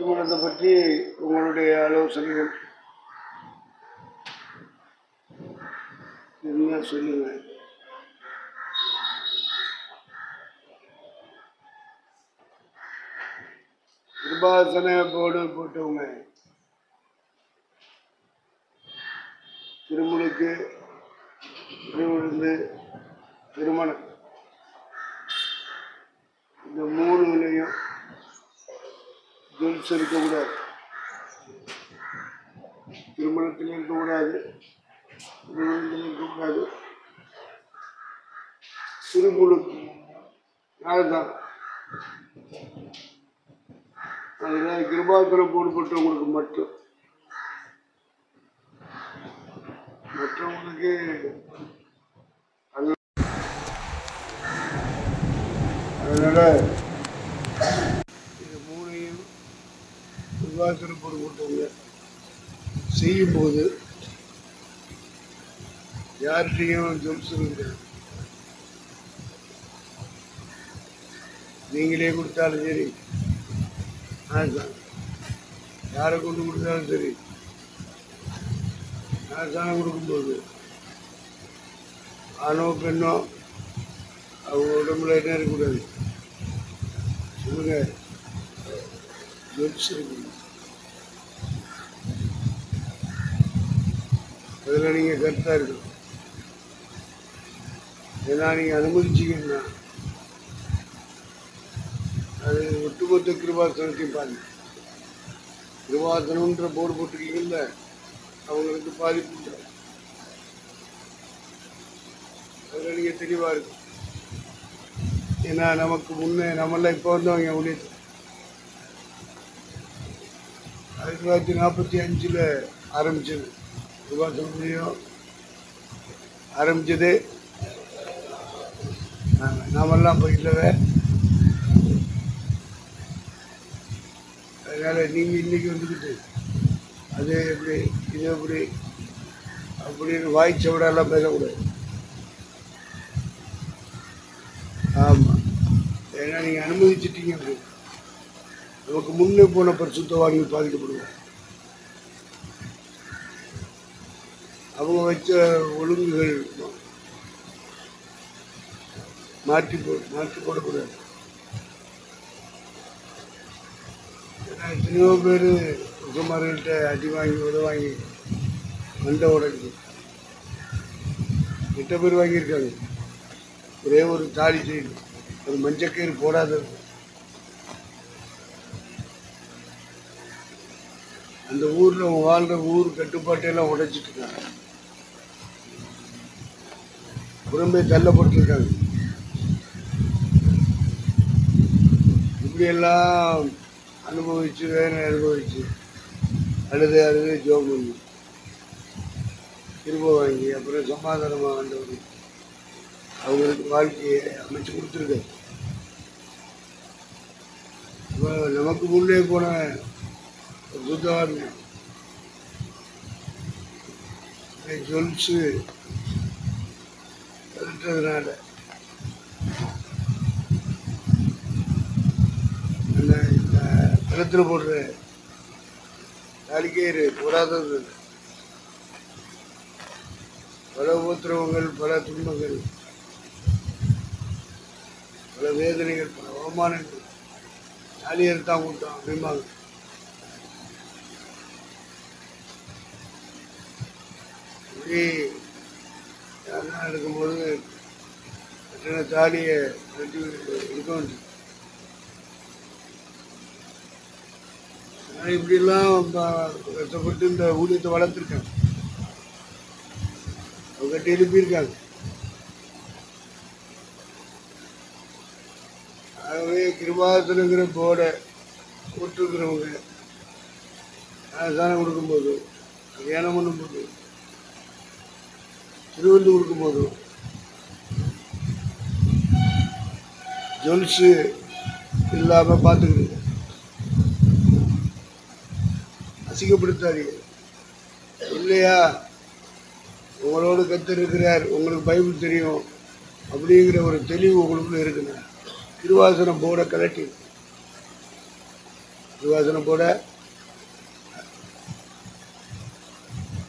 திருமணத்தை பற்றி உங்களுடைய ஆலோசனைகள் என்ன சொல்லுங்க. கிருபாசன போர்டு போட்டவங்க திருமணுக்கு திருவிழுந்து திருமணம் இந்த மூணுலையும் ஜுவல்ஸ் இருக்கக்கூடாது. திருமணத்தில் இருக்கக்கூடாது, திருமணத்தில் இருக்கக்கூடாது, திருமுழுக்கு அதுதான். அதில் கிருபாசனம் போடப்பட்டவங்களுக்கு மட்டும், மற்றவங்களுக்கு அதனால் இது மூணையும் கிருபாசனம் போடப்பட்டவங்க செய்யும்போது யார்கிட்டையும் ஜொல்ஸ் நீங்களே கொடுத்தாலும் சரி, அதுதான் யாரை கொண்டு கொடுத்தாலும் சரி, அரசாங்கம் கொடுக்கும்போது ஆணோ பெண்ணோ அவங்க உடம்புல என்ன இருக்கக்கூடாது சொல்லுங்க, ஜொல்ஸ் இருக்கணும். அதில் நீங்கள் கருத்தாக இருக்கணும். ஏன்னா நீங்கள் அனுமதிச்சிங்கன்னா அது ஒட்டுமொத்த கிருபாசனத்தையும் பாருங்க. கிருபாசனம்ன்ற போர்டு போட்டிருக்கீங்கல்ல, அவங்களுக்கு பாதிப்பு உண்டு. அதில் நீங்கள் தெளிவாக இருக்கும். ஏன்னா நமக்கு முன்னே நம்மளாம் இப்போ வந்தவங்க ஊழியத்தில் 1945 ஆரம்பிச்சது. கிருபாசனம் ஆரம்பிச்சது நாமெல்லாம் இப்போ இல்லவே. அதனால் நீங்கள் இன்றைக்கி வந்துக்கிட்டு அது எப்படி இது எப்படி அப்படின்னு வாய்ச்ச விடலாம் பேசக்கூடாது. ஆமாம், ஏன்னா நீங்கள் அனுமதிச்சிட்டீங்க. அப்படி நமக்கு முன்னே போன பரிசுத்தவான்கள் பாதிக்கப்படுவோம். அவங்க வச்ச ஒழுங்குகள் மாற்றி போடக்கூடாது. எத்தனையோ பேர் உசமார்கள்ட்ட அடி வாங்கி உதவாங்கி மண்டை உடைஞ்சு 8 பேர் வாங்கியிருக்காங்க. ஒரே ஒரு தாலி செய்யணும், ஒரு மஞ்சக்கயிறு போடாத அந்த ஊரில் அவங்க வாழ்கிற ஊர் கட்டுப்பாட்டையெல்லாம் உடைச்சிட்டு இருக்காங்க. புறம்பே தள்ளப்பட்டிருக்காங்க. இப்படியெல்லாம் அனுபவிச்சு வேதனை அனுபவிச்சு அழுது ஜோம் பண்ணி திரும்ப வாங்கி அப்புறம் சமாதானமாக ஆண்டவர் அவங்களுக்கு வாழ்க்கையை அமைச்சு கொடுத்துருக்காரு. இப்போ நமக்கு முன்னே போன சுத்தவாங்க ஜொல்ஸு கலட்டுறதுனால அந்த கழுத்தில் போடுற தாலிக்கயிறு போடாதது பல உபத்திரவங்கள், பல துன்பங்கள், பல வேதனைகள், பல அவமானங்கள். தாலியர் தான் கூட்டம் அப்படிம்பாங்க. இப்படி யாரெல்லாம் எடுக்கும்போது கட்டின தாலியை கட்டி இருக்க வேண்டும். இப்படிலாம் கஷ்டப்பட்டு இந்த ஊழியத்தை வளர்த்துருக்காங்க, அவங்க கட்டி எழுப்பியிருக்காங்க. ஆகவே கிருபாசனங்கிற போர்டை போட்டிருக்கிறவங்க சாணம் கொடுக்கும்போது, கல்யாணம் பண்ணும்போது, திருவிருந்து கொடுக்கும்போது ஜொல்ஸு இல்லாமல் பார்த்துக்கிடுங்க. அசிங்கப்படுத்தாதீங்க. இல்லையா உங்களோடு கர்த்தர் இருக்கிறார், உங்களுக்கு பைபிள் தெரியும் அப்படிங்கிற ஒரு தெளிவு உங்களுக்குள்ள இருக்குங்க. திருவாசனம் போர்டை கலட்டி கிருபாசனம் போட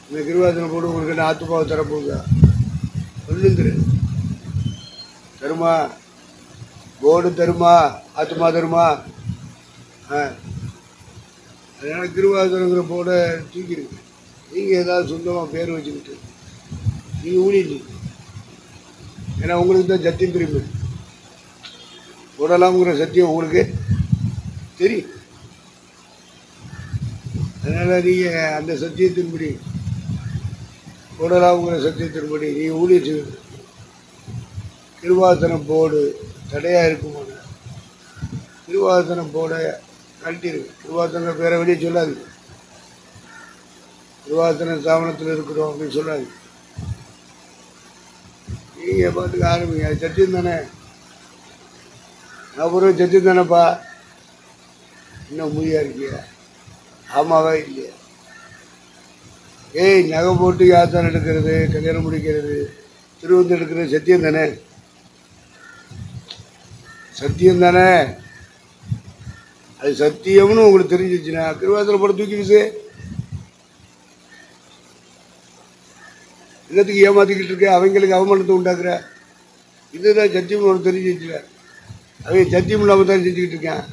இந்த கிருபாசனம் போட உங்களுக்கு என்ன ஆத்துமாவை தரப்போகுதா? சொல்லுங்க. தருமா? போர்டு தருமா? ஆத்துமா தருமா? அதனால கிருபாசனங்கிற போர்டை தூக்கிடுங்க. நீங்கள் ஏதாவது சொந்தமாக பேர் வச்சுக்கிட்டு நீங்கள் ஊழிட்டு, ஏன்னா உங்களுக்கு தான் சத்தியம் தெரியும். போடலாம்ங்கிற சத்தியம் உங்களுக்கு தெரியும். அதனால் நீங்கள் அந்த சத்தியத்தின்படி, போடலாம்ங்கிற சத்தியத்தின்படி நீங்கள் ஊழியம் செய்யணும். கிருபாசனம் போர்டு தடையாக இருக்குமா? கிருபாசனம் போர்டை கழட்டிடுங்க. கிருபாசன பேரை வெளியே சொல்லாது. கிருபாசன ஸ்தாபனத்தில் இருக்கிறோம் அப்படின்னு சொல்லாது. நீங்கள் பார்த்துக்க ஆரம்பிங்க. அது சத்தியம் தானே? அப்புறம் சத்தியம் தானேப்பா. இன்னும் முடியா இருக்கியா? ஆமாவா இல்லையா? ஏய், நகை போட்டு யாத்திரை எடுக்கிறது, கல்யாணம் முடிக்கிறது, திருவந்து எடுக்கிறது சத்தியம் தானே? சத்தியம் தானே? அது சத்தியம்னு உங்களுக்கு தெரிஞ்சிச்சுன்னா கிருபாசன போட தூக்கி வீசு. எல்லாத்துக்கு ஏமாத்திக்கிட்டு இருக்க, அவங்களுக்கு அவமானத்தை உண்டாக்குற. இதுதான் சத்தியம் உனக்கு தெரிஞ்சிச்சுல. அவங்க சத்தியம் இல்லாமல் தான் செஞ்சுக்கிட்டு இருக்கேன்.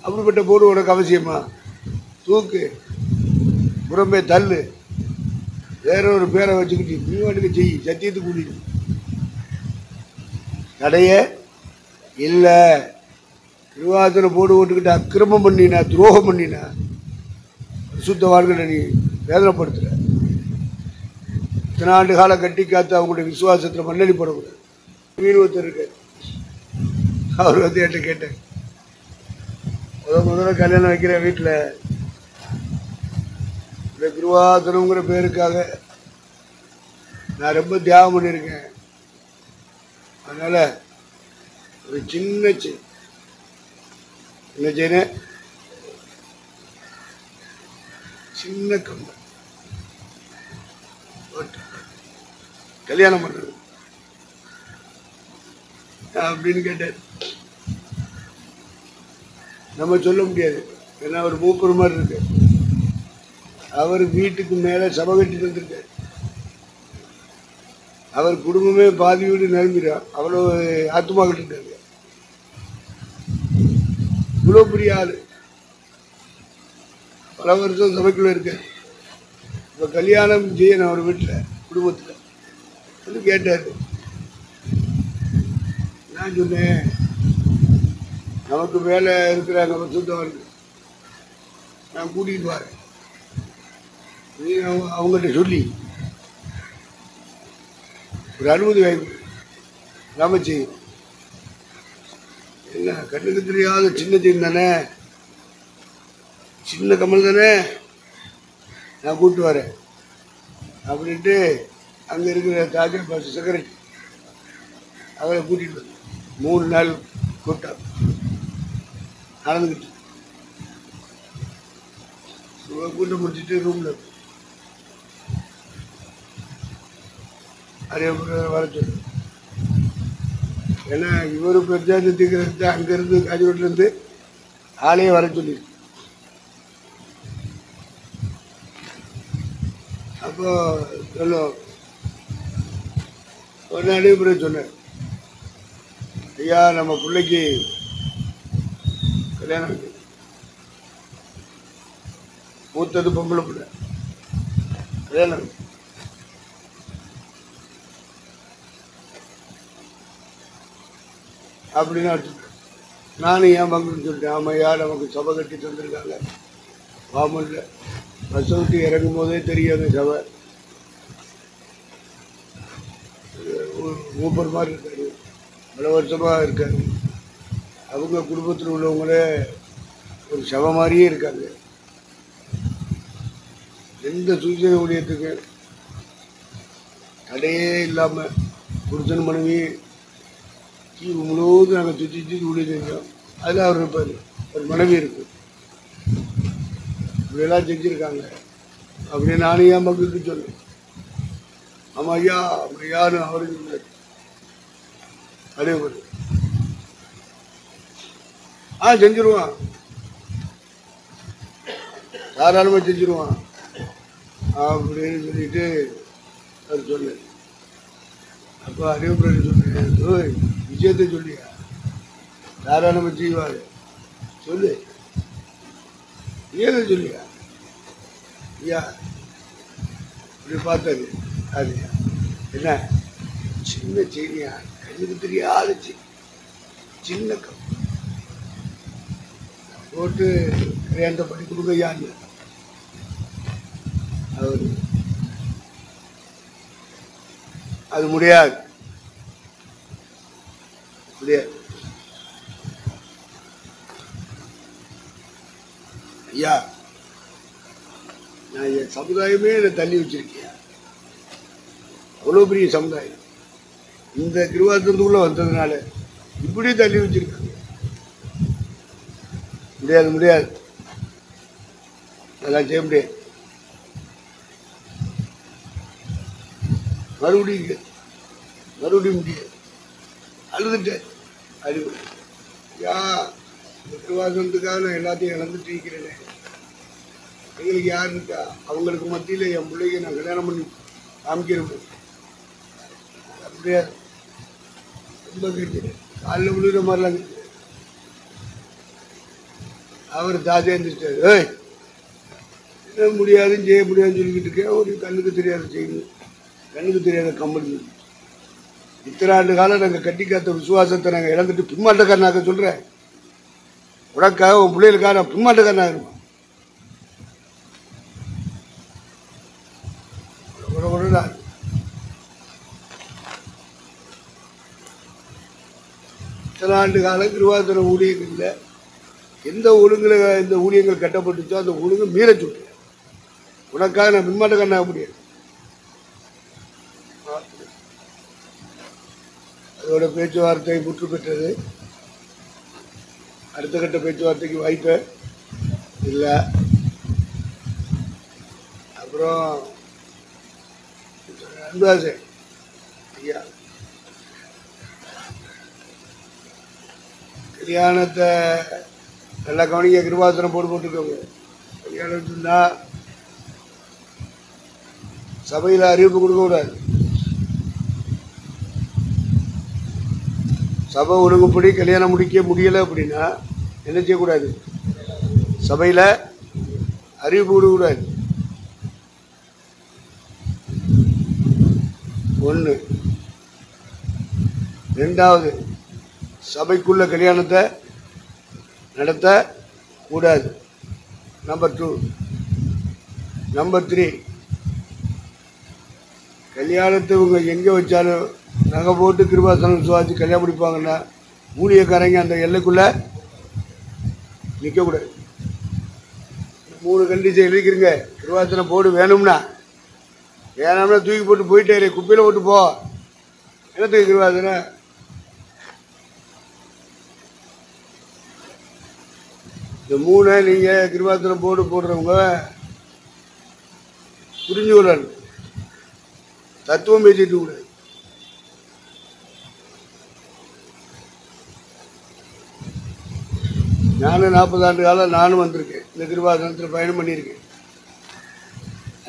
அப்படிப்பட்ட போர்டு உனக்கு அவசியமா? தூக்கு, புறம்பே தள்ளு. வேற ஒரு பேரை வச்சுக்கிட்டு நீ வாட்டுக்கு செய். சத்தியத்துக்கு கூடி தடைய இல்லை. கிருபாசன போர்டு போட்டுக்கிட்டு அக்கிரமம் பண்ணினா, துரோகம் பண்ணினா, சுத்தவான்களை நீ வேதனைப்படுத்துற. இத்தனை ஆண்டு காலம் கட்டி காத்து அவங்களுடைய விசுவாசத்தில் மண்ணடி போடக்கூடாது. மீன் ஒருத்தர் இருக்கார். அவர் வந்து என்கிட்ட கேட்டேன், முதல்ல கல்யாணம் வைக்கிற வீட்டில் இந்த கிருபாசனங்கிற பேருக்காக நான் ரொம்ப தியாகம் பண்ணியிருக்கேன். அதனால் ஒரு சின்ன என்ன செய்யணும், சின்ன கம்பு கல்யாணம் பண்ணுறது அப்படின்னு கேட்டார். நம்ம சொல்ல முடியாது, ஏன்னா அவர் மூப்பர் மாதிரி இருக்கு. அவர் வீட்டுக்கு மேலே சபை கட்டிட்டு வந்திருக்கார். அவர் குடும்பமே பாதி வீடு நிரம்பிடும். அவ்வளோ ஆத்துமா கட்டிருக்காரு. இவ்வளோ பெரிய ஆள், பல வருஷம் சபைக்குள்ளே இருக்கார். இப்போ கல்யாணம் செய்யணும் அவர் வீட்டில், குடும்பத்தில் வந்து கேட்டார். நான் சொன்னேன், நமக்கு வேலை இருக்கிறாங்க சுத்தவர்கள், நான் கூட்டிகிட்டு வரேன். நீ அவங்ககிட்ட சொல்லி ஒரு அனுமதி வாங்கி நாம செய்யும். என்ன கண்ணுக்கு தெரியாத சின்ன தீன் தானே, சின்ன கமல் தானே, நான் கூப்பிட்டு வரேன் அப்படின்ட்டு அங்கே இருக்கிற தாஜா பாஸ் செக்ரட்டரி அவரை கூட்டிகிட்டு வந்தேன். 3 நாள் கூட்டம் நடந்துக்கிட்டு கூட்டம் முடிச்சுட்டு ரூமில் அதே வர சொல்லு. ஏன்னா இவர் பிரச்சாரத்துக்கு அங்கேருந்து காஞ்சிபுரத்துலேருந்து ஆளையே வர சொல்லியிருக்கு. அப்போ சொல்லும் ஒரு நடைமுறை சொன்னேன், ஐயா நம்ம பிள்ளைக்கு கல்யாணம் இருக்கு, மூத்தது பொம்பளை பிள்ளை, கல்யாணம் இருக்கு. அப்படின்னு அடிச்சுட்டேன். நானும் ஏன் பங்குன்னு சொல்லிட்டேன். ஆமையா நமக்கு சபை கட்டி தந்திருக்காங்க. வாமல்ல பஸ்ஸை விட்டு இறங்கும் போதே தெரியாத சபை. மூப்பர் மாதிரி இருக்காரு, பல வருஷமாக இருக்காரு. அவங்க குடும்பத்தில் உள்ளவங்களே ஒரு சபை மாதிரியே இருக்காங்க. எந்த சுவிசேஷ ஊழியத்துக்கு தடையே இல்லாமல் புருஷன் மனைவி தீவு முழுவதும் நாங்கள் சுற்றி சுற்றி ஊழியம் செஞ்சோம். அதில் அவர் இருப்பார், ஒரு மனைவி இருக்கு, இப்படியெல்லாம் செஞ்சுருக்காங்க அப்படின்னு நானும் என் மக்களுக்கு சொன்னேன். ஆமாம் ஐயா, அப்படி யாரும் அவருக்கு சொன்னார். அதே போல் செஞ்சிருவான். தாராளமாக செஞ்சிருவான் அப்படின்னு சொல்லிட்டு அவர் சொன்னார். அப்போ அறிவுரை சொன்னேன், விஷயத்தை சொல்லியா தாராளமாக செய்வார் சொல்லு, ஏதை சொல்லியா ஐயா இப்படி பார்த்தாரு. அது என்ன சின்ன செய்தியா, கண்ணுக்கு தெரியாத சின்ன போட்டு கல்யாணத்தை பண்ணி கொடுக்கையான்னு அவர் அது முடியாது முடியாது. ஐயா நான் என் சமுதாயமே என்னை தள்ளி வச்சிருக்கியா, அவ்வளோ பெரிய சமுதாயம் இந்த கிருவாத்திரத்துக்குள்ள வந்ததுனால இப்படி தள்ளி வச்சிருக்காங்க. முடியாது முடியாது, அதெல்லாம் செய்ய முடியாது. மறுபடியும் முடியாது. அழுதுட்டேன். அழுது யா இந்த கிருவாசனத்துக்காக நான் எல்லாத்தையும் இழந்துட்டு இருக்கிறேன். எங்களுக்கு யார் இருக்கா? அவங்களுக்கு மத்தியில் என் பிள்ளைக்கு நான் கல்யாணம் பண்ணி காமிக்கிறேன். முடியாது, ரொம்ப கேட்கிறேன். காலில் விழுகிற மாதிரிலாம் கேட்கிறேன். அவர் தாஜா இருந்துட்டாரு. என்ன முடியாதுன்னு செய்ய முடியாதுன்னு சொல்லிக்கிட்டு இருக்கேன். ஒரு கண்ணுக்கு தெரியாத செய்யணும், கண்ணுக்கு தெரியாத கம்பெனி. இத்தனை ஆண்டு காலம் நாங்கள் கட்டி காத்த விசுவாசத்தை நாங்கள் இழந்துட்டு பின்மாட்டக்காரனாக்க சொல்கிறேன். உனக்காக உன் பிள்ளைகளுக்காக நான் பின்மாட்டக்காரனாக இருப்பேன். இத்தனை ஆண்டு காலம் கிருவாத்திர ஊழியங்களில் எந்த ஒழுங்குல இந்த ஊழியங்கள் கட்டப்பட்டுச்சோ அந்த ஒழுங்கு மீற சொல்றேன். உனக்காக நான் பின்மாட்டக்காரனாக முடியாது. அதோட பேச்சுவார்த்தை முற்று பெற்றது. அடுத்த கட்ட பேச்சுவார்த்தைக்கு வாய்ப்பு இல்லை. அப்புறம் அன்பாசே ஐயா கல்யாணத்தை நல்லா கவனிக்க, கிருபாசனம் போட்டுக்கோங்க. கல்யாணம் சொன்னால் சபையில் அறிவிப்பு கொடுக்கக்கூடாது. சபை ஒழுங்குப்படி கல்யாணம் முடிக்க முடியலை அப்படின்னா என்ன செய்யக்கூடாது? சபையில் அறிவிப்பு கொடுக்கக்கூடாது. ஒன்று. ரெண்டாவது, சபைக்குள்ள கல்யாணத்தை நடத்த கூடாது. நம்பர் 2. நம்பர் 3, கல்யாணத்தை இவங்க எங்கே வச்சாலும் நகை போட்டு கிருபாசனம் விசுவாசி கல்யாணம் முடிப்பாங்கன்னா ஊழியக்காரங்க அந்த எல்லைக்குள்ளே நிற்கக்கூடாது. 3 கண்டிஷன் எழுதிக்கிறீங்க. கிருபாசனம் போடு வேணும்னா தூக்கி போட்டு போயிட்டே குப்பையில் போட்டு போ. என்னத்துக்கு கிருபாசனம்? இந்த 3 நீங்கள் கிருபாசனம் போடுறவங்க புரிஞ்சு கொள்ளணும். தத்துவம் பேசிட்டு கூடாது. நானும் 40 ஆண்டு காலம் நானும் வந்திருக்கேன். இந்த கிருபாசனத்தில் பயணம் பண்ணியிருக்கேன்.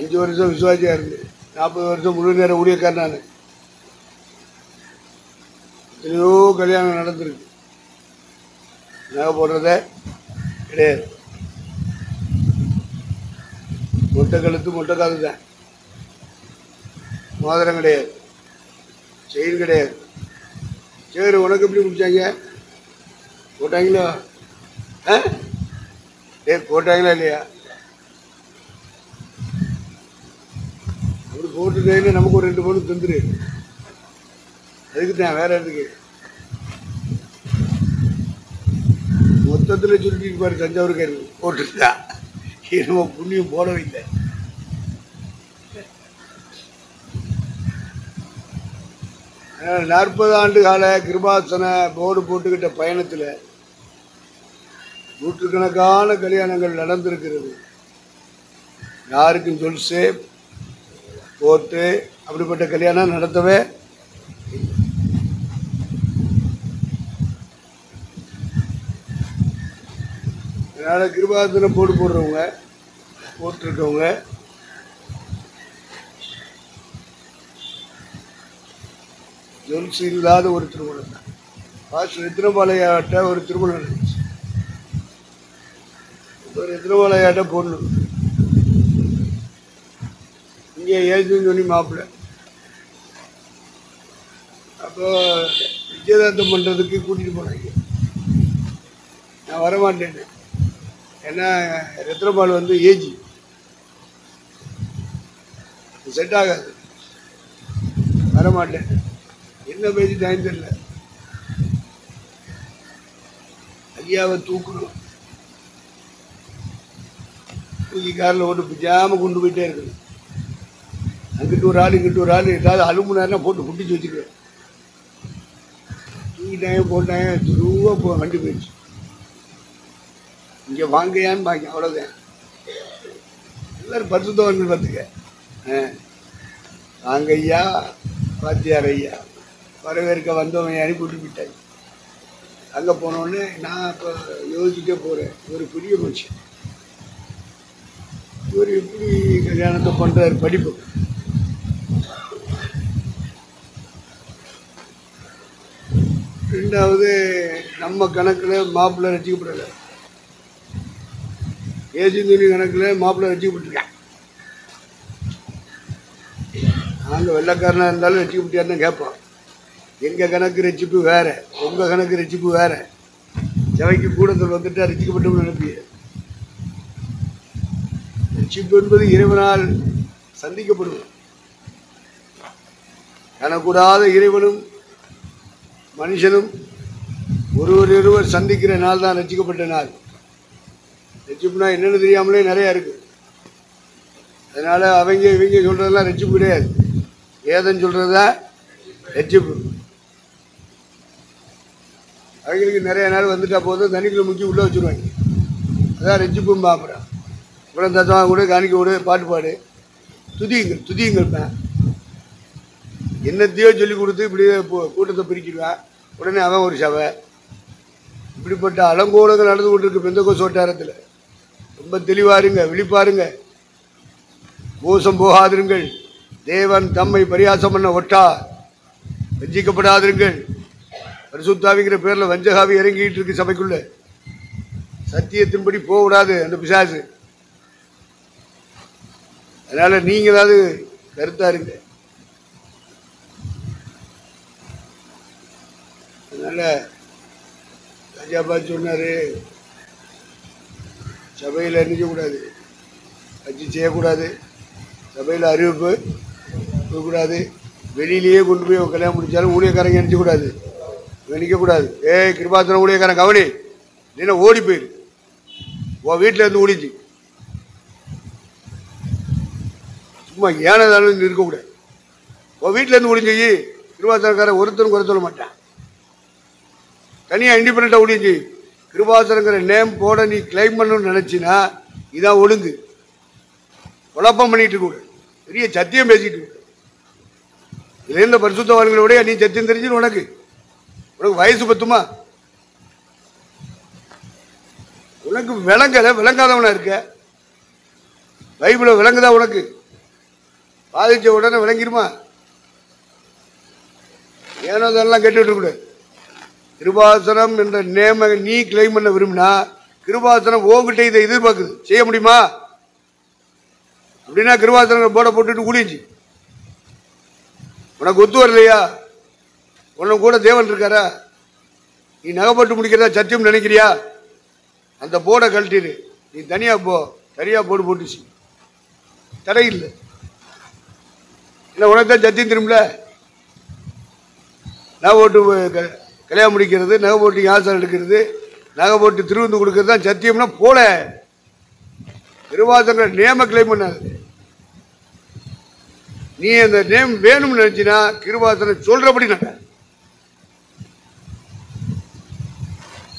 5 வருஷம் விசுவாசியாக இருந்து 40 வருஷம் முழு நேரம் ஊழியக்காரனானு. எத்தனையோ கல்யாணம் நடந்திருக்கு. நகை போடுறத கிடையாது. மொட்டை கழுத்து மொட்டை காது தான். மோதிரம் கிடையாது, செயின் கிடையாது. சரி, உனக்கு எப்படி முடிச்சாங்க? போட்டாங்களா? போட்டாங்களா இல்லையா? அப்படி போட்டுட்டேன்னு நமக்கு ஒரு 2 பவுன் தந்துரு. அதுக்கு தான், வேற இடத்துக்கு. மொத்தத்தில் சுருட்டிட்டு பாரு. தஞ்சாவூருக்கு போட்டுட்டா நம்ம புண்ணியம் போடவே இல்லை. அதனால் 40 ஆண்டு கால கிருபாசன போர்டு போட்டுக்கிட்ட பயணத்தில் நூற்றுக்கணக்கான கல்யாணங்கள் நடந்திருக்கிறது. யாருக்கும் ஜொல்ஸு போட்டு அப்படிப்பட்ட கல்யாணம் நடத்தவே. அதனால் கிருபாசனம் போடுறவங்க போட்டிருக்கவங்க ஜொல்ஸ் இல்லாத ஒரு திருமணம் தான். ரத்னபாளையாட்ட ஒரு திருமணம் நடந்துச்சு. ரத்னபாளையாட்ட பொண்ணு இங்கே ஏஜுன்னு சொல்லி மாப்பிள்ளை. அப்போ நிச்சயதார்த்தம் பண்ணுறதுக்கு கூட்டிகிட்டு போனாங்க. நான் வரமாட்டேன்னு, ஏன்னா ரத்னபால் வந்து ஏஜி செட் ஆகாது, வரமாட்டேன். என்ன பேச்சு டைம் தெரியல. ஐயாவை தூக்கணும், தூக்கி காரில் ஓட்டு பிஜாமல் கொண்டு போயிட்டே இருக்கணும். அங்கிட்டு ஒரு ஆள் இங்கிட்டு ஒரு ஆள், ஏதாவது அலுமினார்னா போட்டு குட்டிச்சு வச்சுருக்கேன். தூக்கிட்டாங்க போட்டாங்க, துருவாக வண்டி போயிடுச்சு. இங்கே வாங்கையான்னு பாக்க, அவ்வளோதான். எல்லோரும் பரிசுத்தவான்கள் பார்த்துக்க. வாங்க ஐயா, பாத்தியார் ஐயா, வரவேற்க வந்தவங்க அனுப்பிவிட்டு போயிட்டாங்க. அங்கே போனோடனே நான் இப்போ யோசிச்சுட்டே போகிறேன், ஒரு பெரிய மனுஷன், இவர் எப்படி கல்யாணத்தை பண்ணுறாரு, படிப்பு. ரெண்டாவது, நம்ம கணக்கில் மாப்பிள்ளை ரசிக்கப்படலை, ஏஜென்சி கணக்கில் மாப்பிள்ளை ரசிக்கப்பட்டிருக்கேன். நாங்கள் வெள்ளைக்காரனாக இருந்தாலும் ரசிக்கப்பட்டியான்னு தான் கேட்போம். எங்கள் கணக்கு ரசிப்பு வேறு, உங்கள் கணக்கு ரசிப்பு வேறு. சபைக்கு கூடத்தில் வந்துட்டு ரசிக்கப்பட்டோம்னு நினைப்பிய. ரசிப்பு என்பது இறைவனால் சந்திக்கப்படுவோம். காணக்கூடாத இறைவனும் மனுஷனும் ஒருவர் சந்திக்கிற நாள் தான் ரசிக்கப்பட்ட நாள். ரசிப்புனா என்னென்னு தெரியாமலே நிறையா இருக்குது. அதனால் இவங்க சொல்கிறதெல்லாம் ரசிப்பு கிடையாது, வேதம் சொல்கிறது தான் ரசிப்பு. அவங்களுக்கு நிறைய நாள் வந்துட்டா போதும், தண்ணிக்குள்ளே முக்கி உள்ளே வச்சுருவாங்க. அதான் ரசிப்பும் பார்க்குறேன். அப்புறம் தத்துவம் கூட காணிக்க விடு, பாட்டு பாடு, துதியுங்கள்ப்பேன். என்னத்தையோ சொல்லி கொடுத்து இப்படியே கூட்டத்தை பிரிக்கிடுவேன். உடனே அவன் ஒரு சபை. இப்படிப்பட்ட அலங்கோலங்கள் நடந்து கொண்டிருக்கு பெந்தகோஸ்து வட்டாரத்தில். ரொம்ப தெளிவாருங்க, விழிப்பாருங்க, மோசம் போகாதிருங்கள். தேவன் தம்மை பரியாசம் பண்ண ஒட்டார், வஞ்சிக்கப்படாதிருங்கள். பரிசுத்தாவிங்கிற பேரில் வஞ்சகாவி இறங்கிட்டு இருக்கு சபைக்குள்ள. சத்தியத்தின்படி போகக்கூடாது அந்த பிசாசு. அதனால நீங்க ஏதாவது கருத்தா இருங்க. அதனால ராஜாபா சொன்னாரு, சபையில் நிற்கக்கூடாது, கட்சி செய்யக்கூடாது, சபையில் அறிவிப்பு இருக்கக்கூடாது, வெளியிலேயே கொண்டு போய் கல்யாணம் முடிச்சாலும் ஊழியக்காரங்க நினைச்சக்கூடாது, நிற்கக்கூடாது. கிருபாசனம் ஊழியக்காரன் கவனி, இல்லைன்னா ஓடி போயிரு, உன் வீட்டில் இருந்து ஓடிச்சு. சும்மா ஏனதாலும் இருக்கக்கூடாது. உன் வீட்டில் இருந்து ஓடிஞ்சு கிருபாசனக்காரன் ஒருத்தரும் குறை சொல்ல மாட்டான். தனியாக இண்டிபெண்டாக ஓடிஞ்சு கிருபாசனங்கிற நேம் போட நீ கிளைம் பண்ணணும்னு நினச்சின்னா இதான் ஒழுங்கு. குழப்பம் பண்ணிட்டு கூட பெரிய சத்தியம் பேசிட்டு இருக்க. இதுல இருந்த பரிசுத்தவான்களோட நீ சத்தியம் தெரிஞ்சுன்னு உனக்கு வயசு பத்துமா? உனக்கு விளங்காதவனா இருக்க. பைபிள விளங்குதா உனக்கு? பாதிச்ச உடனே விளங்கிருமா? ஏனோ அதெல்லாம் கேட்டுட்டு கூடாது. கிருபாசனம் என்ற நேம நீ கிளைம் பண்ண விரும்பினா கிருபாசனம் உங்ககிட்ட இதை எதிர்பார்க்குது, செய்ய முடியுமா? அப்படின்னா கிருபாசனம் போட போட்டுட்டு கூடிச்சு. உனக்கு ஒத்து வரலையா? உனக்கு கூட தேவன் இருக்காரா? நீ நகைப்பட்டு முடிக்கிறதா சத்தியம் நினைக்கிறியா? அந்த போர்டை கழட்டிடு, நீ தனியா போ. சரியா போடு போட்டுச்சு, தடை இல்லை. இல்லை உனக்கு தான் சத்தியம் திரும்பல. நகை போட்டு கல்யாணம் முடிக்கிறது, நகை போட்டு ஆசாரம் எடுக்கிறது, நகை போட்டு திருவிந்து கொடுக்கறது தான் சத்தியம்னா போல. கிருபாசன நேம கிளைம் பண்ணாது. நீ அந்த நேம் வேணும்னு நினைச்சினா கிருபாசன சொல்றபடி நட.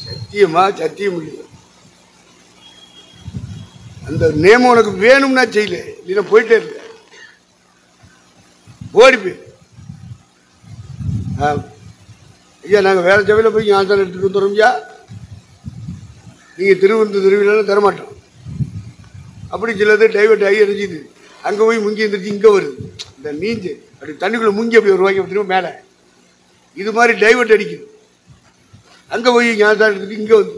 சத்தியமா? சத்தியம் இல்லையா? அந்த நேம் உனக்கு வேணும்னா செய்யல, இல்லைன்னா போயிட்டே இருக்க. ஓடி போய் ஐயா நாங்கள் வேற சபையில் போய் ஆசாரம் எடுத்துட்டு வந்துடுறோம் ஐயா, நீங்கள் திருவிழா தரமாட்டோம். அப்படி சிலது டைவர்ட் ஆகி எரிஞ்சிது, அங்கே போய் முங்கி இருந்துச்சு, இங்கே வருது. இந்த நீஞ்சு அப்படி தண்ணிக்குள்ளே முங்கி அப்படி ஒரு ரூபாய்க்கு திரும்ப மேலே இது மாதிரி டைவர்ட் அடிக்குது. அங்கே போய் ஞாபகம் எடுத்துட்டு இங்கே வந்து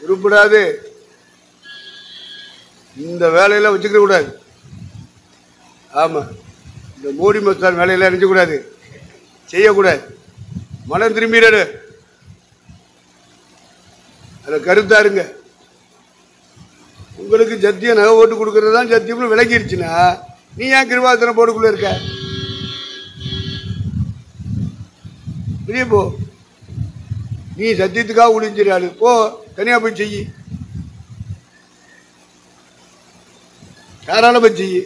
உருப்படாது. இந்த வேலையெல்லாம் வச்சுக்க கூடாது. ஆமாம், இந்த மோடி மஸ்தான் வேலையெல்லாம் நினைச்சக்கூடாது, செய்யக்கூடாது. மனம் திரும்பிடாரு, அதில் கருத்தா இருங்க. உங்களுக்கு சத்தியம் நகை ஓட்டு கொடுக்கறது தான் சத்தியம்னு விளங்கிருச்சுன்னா நீ ஏன் கிருபாசன போர்டுக்குள்ள இருக்க? வெளியே போ. நீ சத்தியத்துக்காக ஒளிஞ்சிடாரு, போ தனியா போய் செய்யி, யாரால போய் செய்யி,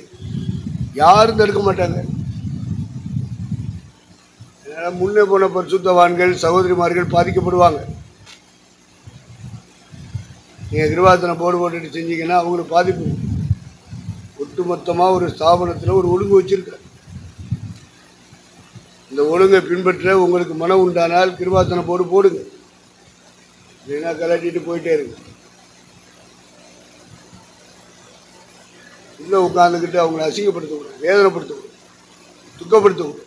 யாரும் தடுக்க மாட்டாங்க. முன்னே போன பரிசுத்தவான்கள் சகோதரிமார்கள் பாதிக்கப்படுவாங்க. நீங்க கிருபாசன போர்டு போட்டுட்டு செஞ்சீங்கன்னா அவங்களுக்கு பாதிப்பு. ஒட்டுமொத்தமாக ஒரு ஸ்தாபனத்தில் ஒரு ஒழுங்கு வச்சிருக்க, இந்த ஒழுங்கை பின்பற்ற உங்களுக்கு மனம் உண்டானால் கிருபாசன போர்டு போடுங்க, இல்லைன்னா கலட்டிட்டு போயிட்டே இருக்கு. உள்ள உட்காந்துக்கிட்டு அவங்களை அசிங்கப்படுத்தக்கூடாது, வேதனைப்படுத்தக்கூடாது, துக்கப்படுத்தக்கூடாது.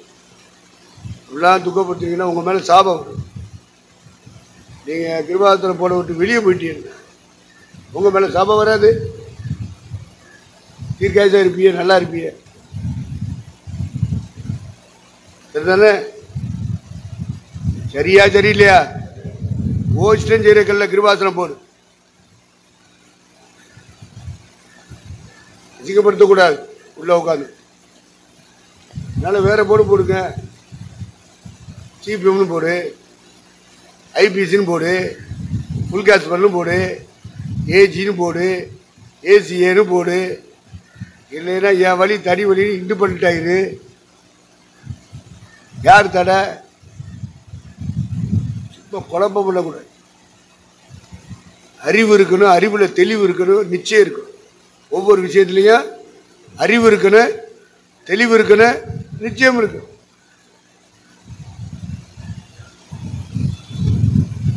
இப்படிலாம் துக்கப்படுத்திங்கன்னா உங்கள் மேலே சாபம் வரும். நீங்கள் கிருபாசன போட விட்டு வெளியே போயிட்டீங்க, உங்கள் மேலே சாபம் வராது. தீர்க்காயசாக இருப்பீங்க, நல்லா இருப்பீங்க. சரிதானே? சரியா சரியில்லையா? ஓஷ்டம் செய்யறக்கல்ல கிருபாசனம் போடு. அசிங்கப்படுத்தக்கூடாது உள்ள உட்காந்து. அதனால வேற போர்டு போடுங்க. சிபிஎம்னு போடு, ஐபிசின்னு போடு, ஃபுல் கேஸ் பண்ணு போடு, ஏஜின்னு போடு, ஏசிஏன்னு போடு. இல்லைன்னா என் வழி தனி வழி இண்டிபெண்ட் ஆயிரு. யார் தடை? சும்மா குழப்பம் பண்ணக்கூடாது. அறிவு இருக்கணும், அறிவில் தெளிவு இருக்கணும், நிச்சயம் இருக்கணும். ஒவ்வொரு விஷயத்துலையும் அறிவு இருக்கணும், தெளிவு இருக்கணும், நிச்சயம் இருக்கணும்.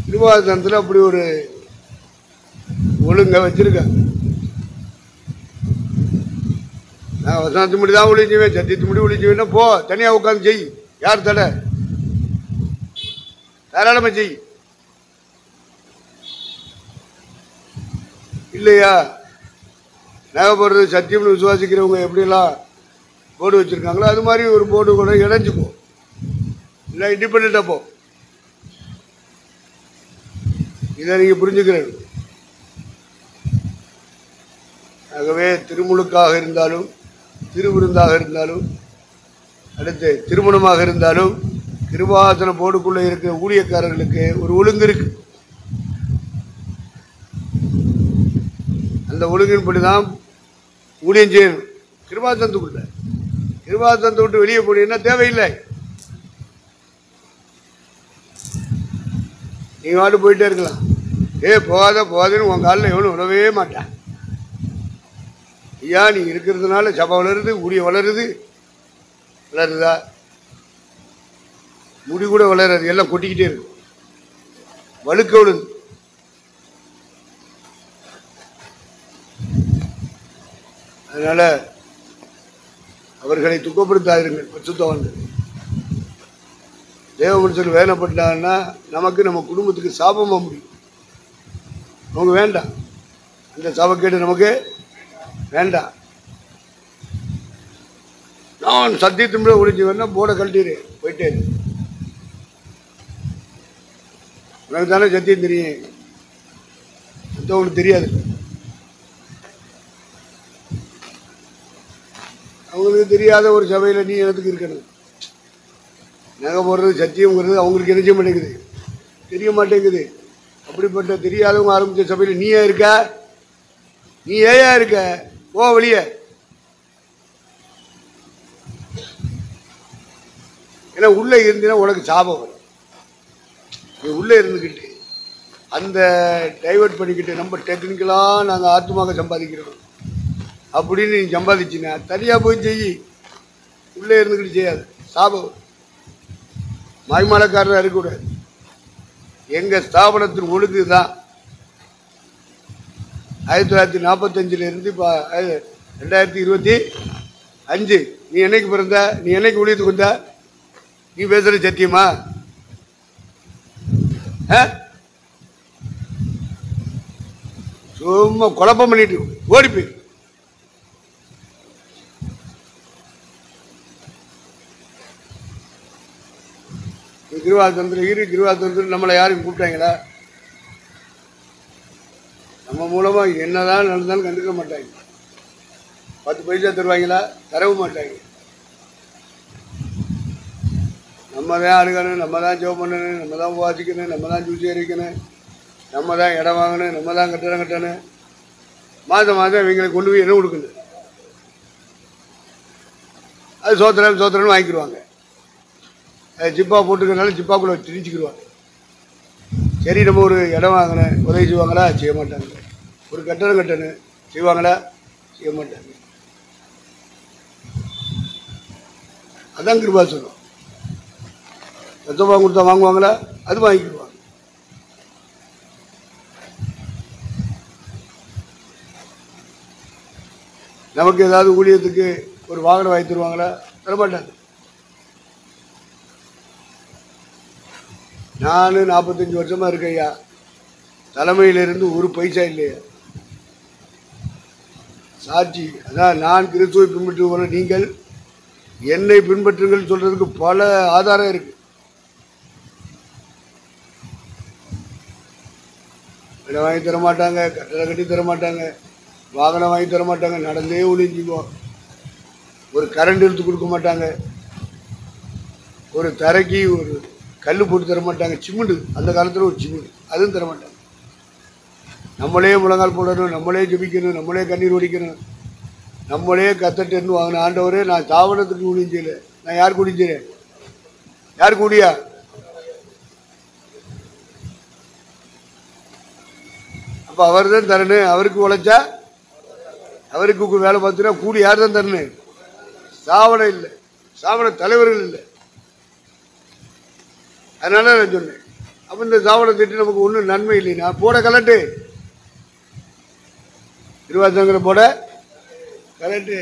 கிருபாசனத்தில் அப்படி ஒரு ஒழுங்க வச்சிருக்காங்க. நான் வசனத்து முடி தான் ஒழிஞ்சுவேன், சத்தியத்து முடி ஒழிஞ்சுவேன்னா போ தனியாக உட்காந்து செய். யார் தடை? தாராளமாக செய். இல்லையா? நகை போடுறது சத்தியம்னு விசுவாசிக்கிறவங்க எப்படிலாம் போர்டு வச்சுருக்காங்களோ அது மாதிரி ஒரு போர்டு கூட இணைஞ்சுப்போம், இல்லை இண்டிபெண்ட்டாக போ. இதை நீங்கள் புரிஞ்சுக்கிறேன். ஆகவே திருமுழுக்காக இருந்தாலும், திருவிருந்தாக இருந்தாலும், அடுத்து திருமணமாக இருந்தாலும், கிருபாசன போர்டுக்குள்ளே இருக்கிற ஊழியக்காரர்களுக்கு ஒரு ஒழுங்கு இருக்கு. அந்த ஒழுங்கின்படி தான் ஊழியம் செய்யணும். கிருபாசனத்துக்குள்ள, கிருபாசனத்தை விட்டு வெளியே போனீங்கன்னா தேவையில்லை. நீங்க வாட்டு போயிட்டே இருக்கலாம். போகாத போகாதுன்னு உங்க காலில் எவனும் விடவே மாட்டான். ஐயா நீ இருக்கிறதுனால சபை வளருது, ஊழிய வளருது. வளருதா? முடி கூட வளராது, எல்லாம் கொட்டிக்கிட்டே இருக்கு, வழுக்க விடுது. அதனால அவர்களை துக்கப்படுத்தாயிருங்கள். பரிசுத்தவான்கள் தேவ மனுஷன் வேதனைப்பட்டாங்கன்னா நமக்கு, நம்ம குடும்பத்துக்கு சாபமாக முடியும். நமக்கு வேண்டாம், அந்த சாபக்கேடு நமக்கு வேண்டாம். நான் சத்தியத்தின் ஒழிஞ்சு வேணா போட கழட்டிடு போயிட்டே. உனக்கு தானே சத்தியம் தெரியும், மற்றவங்களுக்கு தெரியாது. அவங்களுக்கு தெரியாத ஒரு சபையில் நீ எனக்கு இருக்கணும். நகை போடுறது சத்தியம்ங்கிறது அவங்களுக்கு என்ன செய்ய மாட்டேங்குது, தெரிய மாட்டேங்குது. அப்படிப்பட்ட தெரியாதவங்க ஆரம்பித்த சபையில் நீ ஏன் இருக்க? நீ ஏயா இருக்க? போ வெளியே. ஏன்னா உள்ளே இருந்தீங்கன்னா உனக்கு சாபம் வரும். நீ உள்ளே இருந்துக்கிட்டு அந்த டைவர்ட் பண்ணிக்கிட்டு நம்ம டெக்னிக்கலாக நாங்கள் ஆத்மாக சம்பாதிக்கிறோம் அப்படின்னு நீ சம்பாதிச்சின்னா தனியாக போய் செய்யி. உள்ளே இருந்துக்கிட்டு செய்யாது, சாபம். மாய்மாலக்காரராக இருக்கக்கூடாது. எங்கள் ஸ்தாபனத்தின் ஒழுங்கு தான். 1945 இப்போ 2025. நீ என்னைக்கு பிறந்த? நீ என்னைக்கு ஊழியத்துக்கு வந்த? நீ பேசுற சத்தியமா? சும்மா குழப்பம் பண்ணிட்டு ஓடி போய் கிருவாத்தந்திரம் நம்மளை யாரும் கூப்பிட்டாங்களா? நம்ம மூலமா என்னதான் நடந்தாலும் கண்டுக்க மாட்டாங்க. 10 பைசா தருவாங்களா? தரவும் மாட்டாங்க. நம்ம தான் அழுகணும், நம்ம தான் ஜெபம் பண்ணணும், நம்ம தான் வாசிக்கணும், நம்ம தான் ஜூசி எரிக்கணும், நம்ம தான் இடம் வாங்கணும், நம்ம தான் கட்டணம் கட்டணும். மாதம் மாதம் இவங்களுக்கு கொண்டு போய் என்ன கொடுக்கணும்? அது சோத்திரன்னு வாங்கிக்கிடுவாங்க. ஜிப்பா போட்டுக்கிறனால ஜிப்பாக்குள்ள திணிச்சுக்கிடுவாங்க. சரி, நம்ம ஒரு இடம் வாங்கினேன், உதவி செய்வாங்களா? செய்ய மாட்டாங்க. ஒரு கட்டணம் கட்டணும், செய்வாங்களா? செய்ய மாட்டாங்க. அதான் கிருபாசனம். ரத்தமாக கொடுத்தா வாங்குவாங்களா? அது வாங்கிக்கிடுவாங்க. நமக்கு ஏதாவது ஊழியத்துக்கு ஒரு வாகனம் வாங்கி தருவாங்களா? தரமாட்டாங்க. நான் 45 வருஷமா இருக்கையா, தலைமையிலிருந்து ஒரு பைசா இல்லையா? சாட்சி. அதான் நான் கிறிஸ்துவை பின்பற்றுவோம், நீங்கள் என்னை பின்பற்றுங்கள் சொல்றதுக்கு பல ஆதாரம் இருக்கு. இடம் வாங்கி தர மாட்டாங்க, கட்டடம் கட்டி தர மாட்டாங்க, வாகனம் வாங்கி தர மாட்டாங்க, நடந்தே ஒளிஞ்சுக்குவோம். ஒரு கரண்ட் எடுத்து கொடுக்க மாட்டாங்க, ஒரு தரைக்கு ஒரு கல் போட்டு தர மாட்டாங்க. சிமெண்ட், அந்த காலத்தில் ஒரு சிமெண்ட், அதுவும் தர மாட்டாங்க. நம்மளே முழங்கால் போடணும், நம்மளே ஜெபிக்கணும், நம்மளே கண்ணீர் ஒடிக்கணும், நம்மளே கத்தட்டேன்னு வாங்கின. ஆண்டவரே, நான் தாவனத்துக்கு ஊழியம் செய்யல. நான் யாருக்கு ஊழியம் செய்யறேன்? யாருக்கு ஊழியா? அப்போ அவர் தான் தரணும். அவருக்கு உழைச்சா, அவருக்கு வேலை பார்த்துனா கூலி யார் தான் தரணும்? சாவனம் இல்லை, சாவன தலைவர்கள் இல்லை. அதனால நான் சொன்னேன், அப்போ இந்த சாவனம் திட்டு நமக்கு ஒன்றும் நன்மை இல்லைன்னா போட கலட்டு, கிருவாசனம் போட கலட்டு.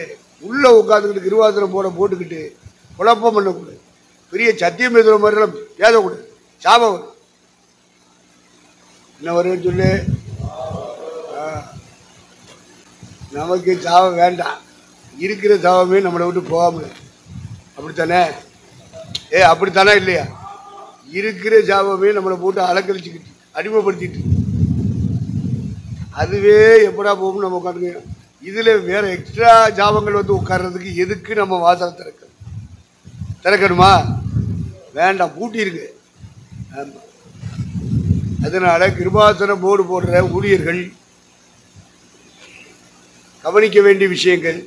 உள்ள உட்காந்துக்கிட்டு கிருவாசனம் போட்டுக்கிட்டு குழப்பம் பண்ணக்கூடாது. பெரிய சத்தியம் பேசுகிற மாதிரிலாம் பேசக்கூடாது. சாபம் வரும். என்ன வருன்னு சொல்லு. நமக்கு சாபம் வேண்டாம். இருக்கிற சாபமே நம்மளை விட்டு போகாமல். அப்படித்தானே? அப்படித்தானே இல்லையா? இருக்கிற சாபமே நம்மளை போட்டு அலக்கழிச்சுக்கிட்டு அடிமைப்படுத்திட்டு அதுவே எப்படா போகும் நம்ம உட்காந்துக்கணும். இதில் வேற எக்ஸ்ட்ரா ஜாபங்கள் வந்து உட்கார்றதுக்கு எதுக்கு நம்ம வாசலை திறக்கணுமா? வேண்டாம், பூட்டி இருக்கு. ஆமாம். அதனால கிருபாசன போர்டு போடுற ஊழியர்கள் கவனிக்க வேண்டிய விஷயங்கள்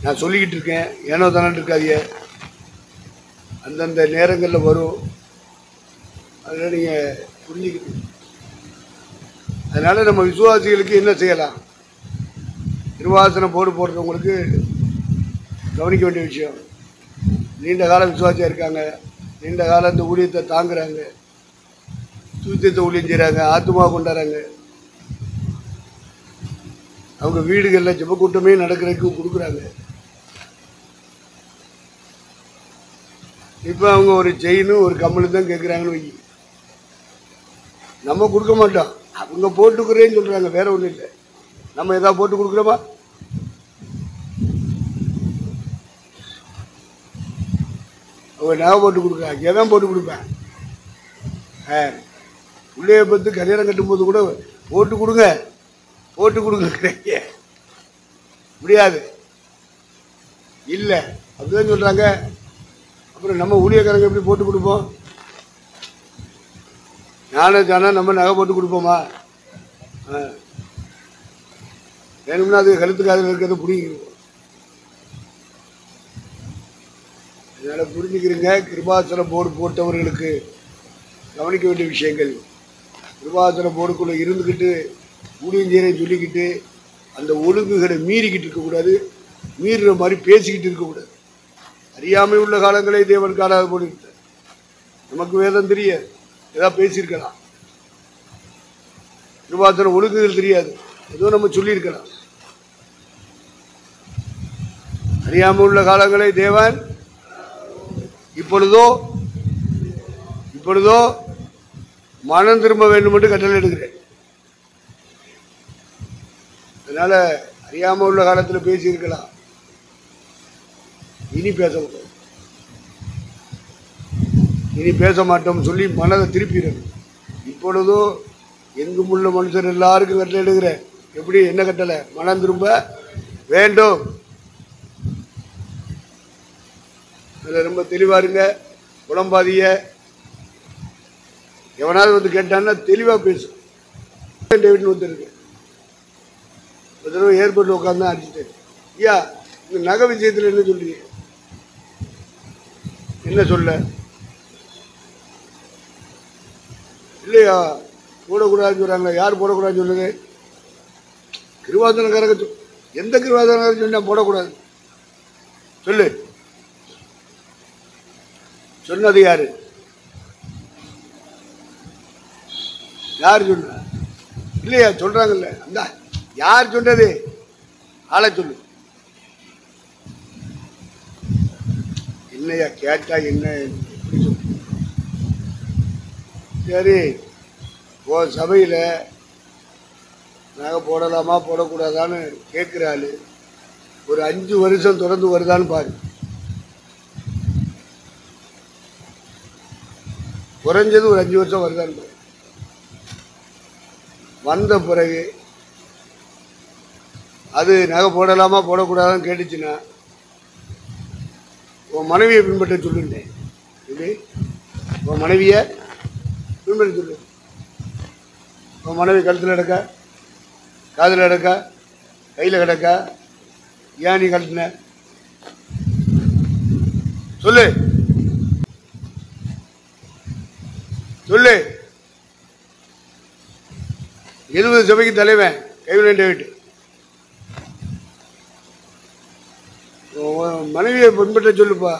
நான் சொல்லிக்கிட்டு இருக்கேன். ஏனோ தானே இருக்காதிய, அந்தந்த நேரங்களில் வரும். அதனால் நீங்கள் புரிஞ்சுக்கணும். அதனால் நம்ம விசுவாசிகளுக்கு என்ன செய்யலாம்? கிருபாசன போர்டு போடுறவங்களுக்கு கவனிக்க வேண்டிய விஷயம், நீண்ட காலம் விசுவாசியாக இருக்காங்க, நீண்ட காலம் இந்த ஊழியத்தை தாங்குறாங்க, சுவிசேஷத்தை ஊழியம் செய்கிறாங்க, ஆத்துமா கொண்டாடுறாங்க, அவங்க வீடுகளில் ஜெப கூட்டமே நடக்கிறதுக்கு கொடுக்குறாங்க. இப்போ அவங்க ஒரு செயினும் ஒரு கம்மலும் தான் கேட்குறாங்கன்னு வை, நம்ம கொடுக்க மாட்டோம். அவங்க போட்டுக்கிறேன்னு சொல்கிறாங்க, வேற ஒன்றும் இல்லை. நம்ம எதாவது போட்டு கொடுக்குறோமா? அவங்க நகை போட்டு கொடுக்குறாங்க, எதான் போட்டு கொடுப்பேன். உள்ளே பற்றி கல்யாணம் கட்டும்போது கூட போட்டு கொடுங்க போட்டு கொடுங்க முடியாது இல்லை, அப்படிதான் சொல்கிறாங்க. அப்புறம் நம்ம ஊழியக்காரங்க எப்படி போட்டு கொடுப்போம்? ஞானம் தானே நம்ம நகை போட்டு கொடுப்போமா? வேணும்னா அது கழுத்துக்காக இருக்கிறத பிடிங்கிடுவோம். அதனால் புரிஞ்சுக்கிறீங்க. கிருபாசன போர்டு போட்டவர்களுக்கு கவனிக்க வேண்டிய விஷயங்கள், கிருபாசன போர்டுக்குள்ளே இருந்துக்கிட்டு ஊழியம் செய்கிறேன்னு சொல்லிக்கிட்டு அந்த ஒழுங்குகளை மீறிக்கிட்டு இருக்கக்கூடாது, மீறுற மாதிரி பேசிக்கிட்டு இருக்கக்கூடாது. அறியாமை உள்ள காலங்களே தேவன் காலாக போட்டு நமக்கு வேதம் தெரியாது, ஏதாவது பேசியிருக்கலாம். கிருபாசன ஒழுங்குகள் தெரியாது, ஏதோ நம்ம சொல்லியிருக்கலாம். அறியாமல் உள்ள காலங்களை தேவன் இப்பொழுதோ மனம் திரும்ப வேண்டும் என்று கட்டளை எடுக்கிறேன். அதனால அறியாமல் உள்ள காலத்தில் பேசியிருக்கலாம், இனி பேச மாட்டோம் சொல்லி மனதை திருப்பிடணும். இப்பொழுதோ எங்கும் உள்ள மனுஷர் எல்லாருக்கும் கட்டளை எடுக்கிறேன். எப்படி, என்ன கட்டளை? மனம் திரும்ப வேண்டும். அதில் ரொம்ப தெளிவாக இருங்க, புலம்பாதிய. எவனாவது வந்து கேட்டான்னா தெளிவாக பேசும். டேவிட்னு வந்துருக்கு, ஒரு தடவை ஏர்போர்ட்டில் உட்காந்து தான் அடிச்சுட்டேன். ஐயா, இந்த நகை விஷயத்தில் என்ன சொல்றீங்க? என்ன சொல்ல? இல்லையா, போடக்கூடாதுன்னு சொல்கிறாங்களா? யார் போடக்கூடாதுன்னு சொல்லுது? கிருபாசனக்காரங்க. எந்த கிருபாசனக்காரங்க சொன்னா போடக்கூடாது? சொல்லு, சொன்னது யாரு? யார் சொன்ன? இல்லையா, சொல்றாங்கல்ல, அந்த யார் சொன்னது? ஆளை சொல்லு. என்னையா கேட்டா என்ன? சரி, ஓ சபையில் நகை போடலாமா போடக்கூடாதான்னு கேட்குற ஆளு ஒரு 5 வருஷம் தொடர்ந்து வருதான்னு பாரு. குறைஞ்சது ஒரு 5 வருஷம் வருதான்னு பாரு. வந்த பிறகு அது நகை போடலாமா போடக்கூடாதான்னு கேட்டுச்சுன்னா உன் மனைவியை பின்பற்ற சொல்லுண்டேன். இது உன் மனைவியை பின்பற்ற சொல்லு. உன் மனைவி கழுத்தில் கிடக்கா, காதில் கிடக்கா, கையில் கிடக்கா, ஏன் நீ கழட்டின? சொல்லு சொல்லு. 70 சபைக்கு தலைவன் கைவினை டேவிட். மனைவியை பின்பற்ற சொல்லுப்பா.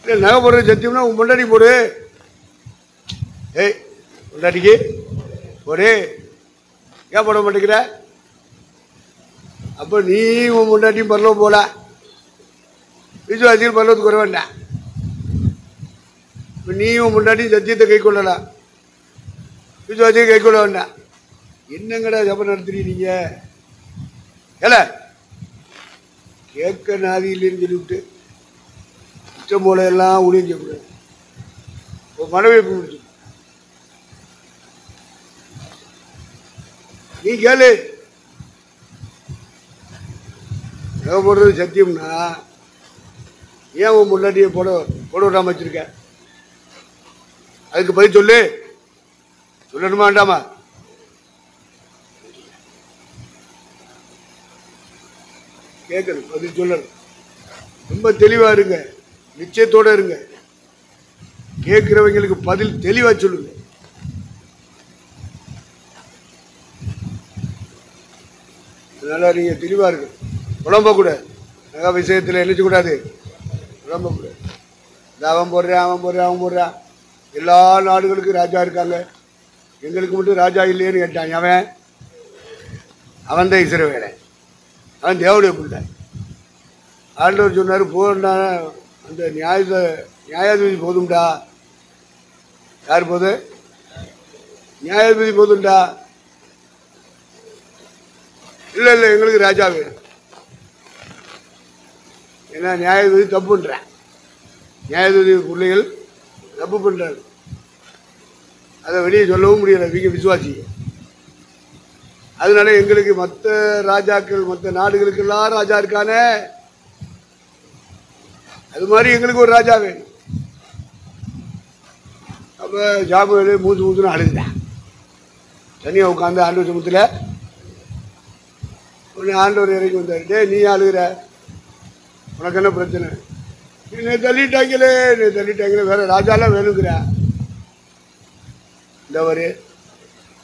இல்லை, நகை போடுறது சத்தியம்னா உன் பொண்டாட்டி போடு. ஏய், பொண்டாட்டிக்கு போடு. ஏன் போட மாட்டேங்கிற? அப்போ நீ உன் பொண்டாட்டியும் பரலோகம் போல, விசுவாசிகள் பரலோகத்துக்கு வர வேண்டாம். இப்போ நீ உன் பொண்டாட்டியும் சத்தியத்தை கை கொள்ளலாம், விசுவாசியை கை கொள்ள வேண்டாம். என்னங்கடா ஜபம் நடத்துறீங்க? ஏல கேட்க நாதி இல்லைன்னு சொல்லிவிட்டு இஷ்டம் போல எல்லாம் ஊழியம் செய்யக்கூடாது. மனைவி பிடிச்சி நீ கேளு. நகை போடுறது சத்தியம்னா ஏன் உன் முன்னாடியே போட விடாம வச்சிருக்க? அதுக்கு பதில் சொல்லு. சொல்லணுமா வேண்டாமா? கேட்கணும், பதில் சொல்லணும். ரொம்ப தெளிவா இருங்க, நிச்சயத்தோட இருங்க. கேட்கிறவங்களுக்கு பதில் தெளிவா சொல்லுங்க. அதனால நீங்க தெளிவா இருக்கு. புலம்ப கூடாது. நகை விஷயத்தில் நினைச்ச கூடாது, புலம்ப கூடாது. அவன் போடுறான். எல்லா நாடுகளுக்கும் ராஜா இருக்காங்க, எங்களுக்கு மட்டும் ராஜா இல்லையேன்னு கேட்டான். அவன் தான் இஸ்ரவேலை, அவன் தேவனுடைய பிள்ளை. ஆண்டவர் சொன்னார், போனா அந்த நியாயாதிபதி போதும்டா. யார் போது? நியாயாதிபதி போதும்டா. இல்லை எங்களுக்கு ராஜா வேணும். ஏன்னா நியாயாதிபதி தப்பு பண்றேன், நியாயாதிபதி பிள்ளைகள் தப்பு பண்றாங்க. அதை வெளியே சொல்லவும் முடியல, நீங்க விசுவாசி. அதனால எங்களுக்கு மற்ற ராஜாக்கள், மற்ற நாடுகளுக்கெல்லாம் ராஜா இருக்கானே, அது மாதிரி எங்களுக்கு ஒரு ராஜா வேணும். அப்ப ஜாபுவேலு மூத்துன்னு அழுதுட்டேன். தனியாக உட்காந்து ஆண்டவர் சமூகத்தில் உடனே ஆண்டவர் இறங்கி வந்தார். டே, நீ அழுகிற, உனக்கு என்ன பிரச்சனை? நீ தள்ளிட்டாங்களே, வேற ராஜாலாம் வேணுங்கிற. இந்த ஒரு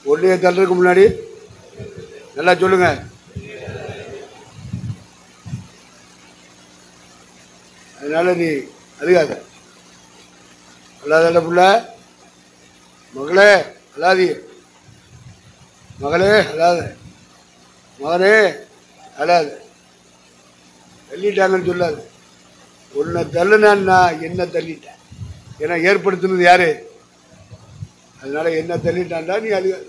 ஒன்றைய தள்ளுறதுக்கு முன்னாடி நல்லா சொல்லுங்க. அதனால நீ அழுகாத. அல்லாத புள்ள மகளே அழாதிய, மகளே அழாத, மகனே அழாத, தள்ளிட்டாங்கன்னு சொல்லாது. உன்னை தள்ளுனான்னா என்ன தள்ளிட்டேன், ஏன்னா ஏற்படுத்தினது யாரு? அதனால என்ன தள்ளிட்டான்டா நீ அழுகாது.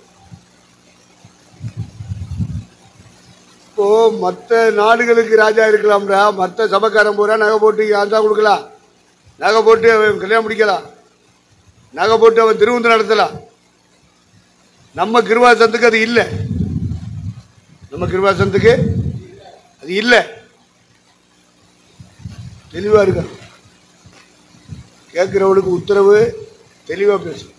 இப்போ மற்ற நாடுகளுக்கு ராஜா இருக்கலாம்டா, மற்ற சபைக்காரன் போறா நகை போட்டு ஆந்தா கொடுக்கலாம், நகை போட்டு அவன் கல்யாணம் முடிக்கலாம், நகை போட்டு அவன் திருவிந்து நடத்தலாம். நம்ம கிருபாசனத்துக்கு அது இல்லை, நம்ம கிருபாசனத்துக்கு அது இல்லை. தெளிவா இருக்கணும், கேட்கிறவனுக்கு உத்தரவு தெளிவா பேசணும்,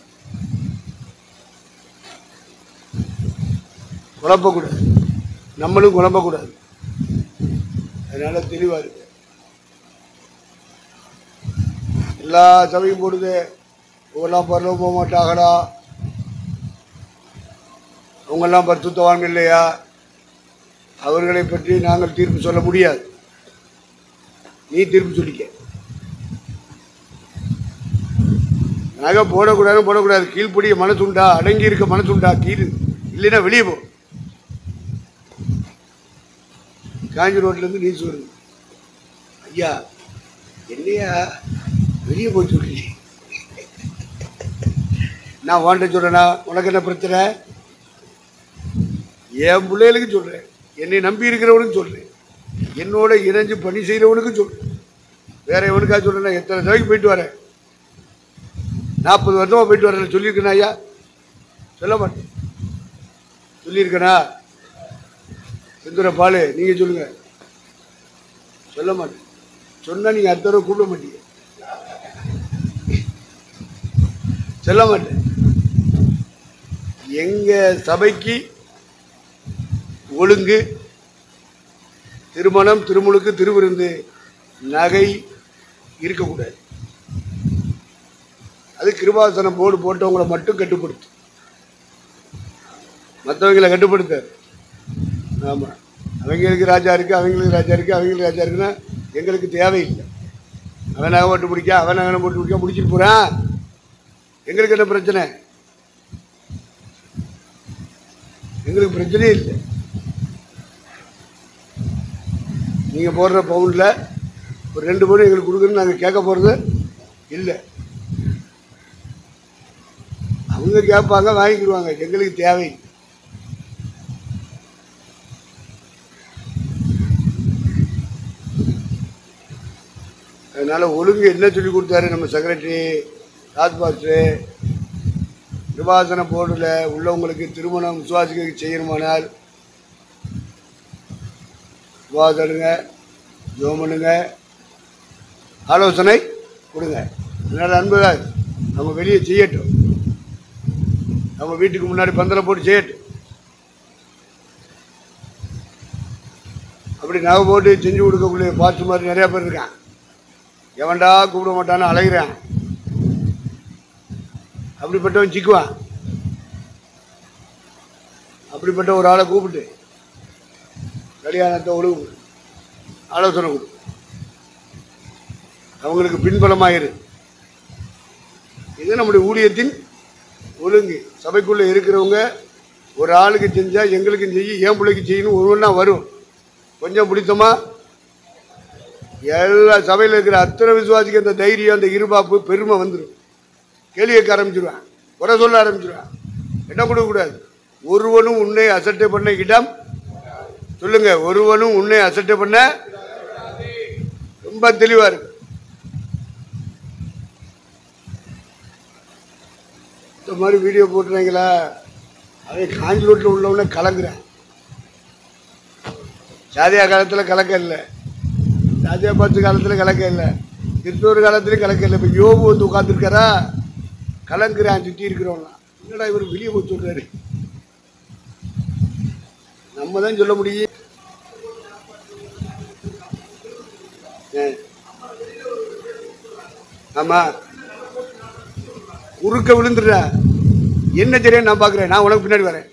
குழப்பக்கூடாது, நம்மளும் குழம்பக்கூடாது. அதனால தெளிவா இருக்கு. எல்லா சபையும் போடுது, இவெல்லாம் பரலோகம் போக மாட்டாங்களா, அவங்கெல்லாம் பரிசுத்தவான்கள் இல்லையா, அவர்களை பற்றி நாங்கள் தீர்ப்பு சொல்ல முடியாது. நீ தீர்ப்பு சொல்லிக்க. நகை போடக்கூடாது போடக்கூடாது, கீழ்படிய மனசுண்டா, அடங்கி இருக்க மனசுண்டா, கீழ் இல்லைன்னா வெளியே போ. காஞ்சி ரோட்லேருந்து நீ சொல்லுங்க, ஐயா என்னையா வெளியே போய் சொல்றீங்க, நான் வாண்ட சொல்றேனா, உனக்கு என்ன பிரச்சனை? என் பிள்ளைகளுக்கு சொல்றேன், என்னை நம்பி இருக்கிறவனுக்கு சொல்றேன், என்னோட இணைஞ்சு பணி செய்கிறவனுக்கு சொல்றேன், வேற எவனுக்காக சொல்றேன்? எத்தனை தடவைக்கு போயிட்டு வரேன், 40 வருஷமா போயிட்டு வரேன், சொல்லியிருக்கேனா ஐயா? சொல்ல மாட்டேன். சொல்லியிருக்கேனா? செந்துர பாலு நீங்க சொல்லுங்க. சொல்ல மாட்டேன். சொன்னா நீங்க அடுத்த தடவை கூப்பிட மாட்டீங்க. சொல்ல மாட்டேன். எங்க சபைக்கு ஒழுங்கு, திருமணம், திருமுழுக்கு, திருவிருந்து, நகை இருக்கக்கூடாது. அது கிருபாசனம் போர்டு போட்டவங்களை மட்டும் கட்டுப்படுத்து, மற்றவங்களை கட்டுப்படுத்தாரு. ஆமாம், அவங்களுக்கு ராஜா இருக்குது, அவங்களுக்கு ராஜா இருக்குது, அவங்களுக்கு ராஜா இருக்குன்னா எங்களுக்கு தேவையில்லை. அவன் நகை போட்டு பிடிக்க, அவன் நகை போட்டு பிடிக்க, முடிச்சுட்டு போகிறான். எங்களுக்கு என்ன பிரச்சனை? எங்களுக்கு பிரச்சனையே இல்லை. நீங்கள் போடுற பவுனில் ஒரு 2 பவுன் எங்களுக்கு கொடுக்குறன்னு நாங்கள் கேட்க போகிறது இல்லை. அவங்க கேட்பாங்க, வாங்கிக்கிடுவாங்க, எங்களுக்கு தேவையில்லை. அதனால் ஒழுங்கு என்ன சொல்லி கொடுத்தாரு நம்ம செக்ரட்டரி ராஜ்பாஸ்டரு? கிருபாசன போர்டில் உள்ளவங்களுக்கு திருமணம் விசுவாசிக்க செய்யணுமானால் விவாதடுங்க, ஜோம் பண்ணுங்க, ஆலோசனை கொடுங்க. அதனால் அன்புதான் அவங்க வெளியே செய்யட்டும், அவங்க வீட்டுக்கு முன்னாடி பந்தலை போட்டு செய்யட்டும். அப்படி நகை போட்டு செஞ்சு கொடுக்கக்கூடிய பாஸ்டர் மாதிரி நிறையா பேர் இருக்கான். எவன்டா கூப்பிட மாட்டான்னு அலைகிறான். அப்படிப்பட்டவன் சிக்குவான். அப்படிப்பட்ட ஒரு ஆளை கூப்பிட்டு கல்யாணத்தை ஒழுங்கு ஆலோசனை கொடு, அவங்களுக்கு பின்பலமாயிரு. இது நம்முடைய ஊழியத்தின் ஒழுங்கு. சபைக்குள்ளே இருக்கிறவங்க ஒரு ஆளுக்கு செஞ்சால் எங்களுக்கும் செய்ய, என் பிள்ளைக்கு செய்யணும், ஒவ்வொன்றா வரும். கொஞ்சம் பிடித்தமா எல்லா சபையில் இருக்கிற அத்தனை விசுவாசிக்கு அந்த தைரியம், அந்த இருபாப்பு, பெருமை வந்துடும். கேள்வி கேட்க ஆரம்பிச்சிருவான், குறை சொல்ல ஆரம்பிச்சிருவான். இடம் கொடுக்கக்கூடாது. ஒருவனும் உன்னை அசட்டை பண்ண இடம் சொல்லுங்க, ஒருவனும் உன்னை அசட்டை பண்ண. ரொம்ப தெளிவா இருக்கு. இந்த மாதிரி வீடியோ போட்டுறீங்களா? அதே காஞ்சி ரோட்டில் உள்ளவன கலங்குறேன். சாதியா காலத்தில் கலக்க இல்லை, சாதியா பாத்து காலத்தில் கலக்க இல்லை, கிறிஸ்தவர் காலத்துலேயும் கலக்க இல்லை. இப்போ யோபு வந்து உட்காந்துருக்காரா, கலங்குறான் சுற்றி இருக்கிறவங்க. என்னடா இவர் வெளியே போய் சொல்றாரு? நம்ம தான் சொல்ல முடியும். ஆமா, குறுக்க விழுந்துடுற என்ன தெரியும்? நான் பார்க்குறேன், நான் உனக்கு பின்னாடி வரேன்.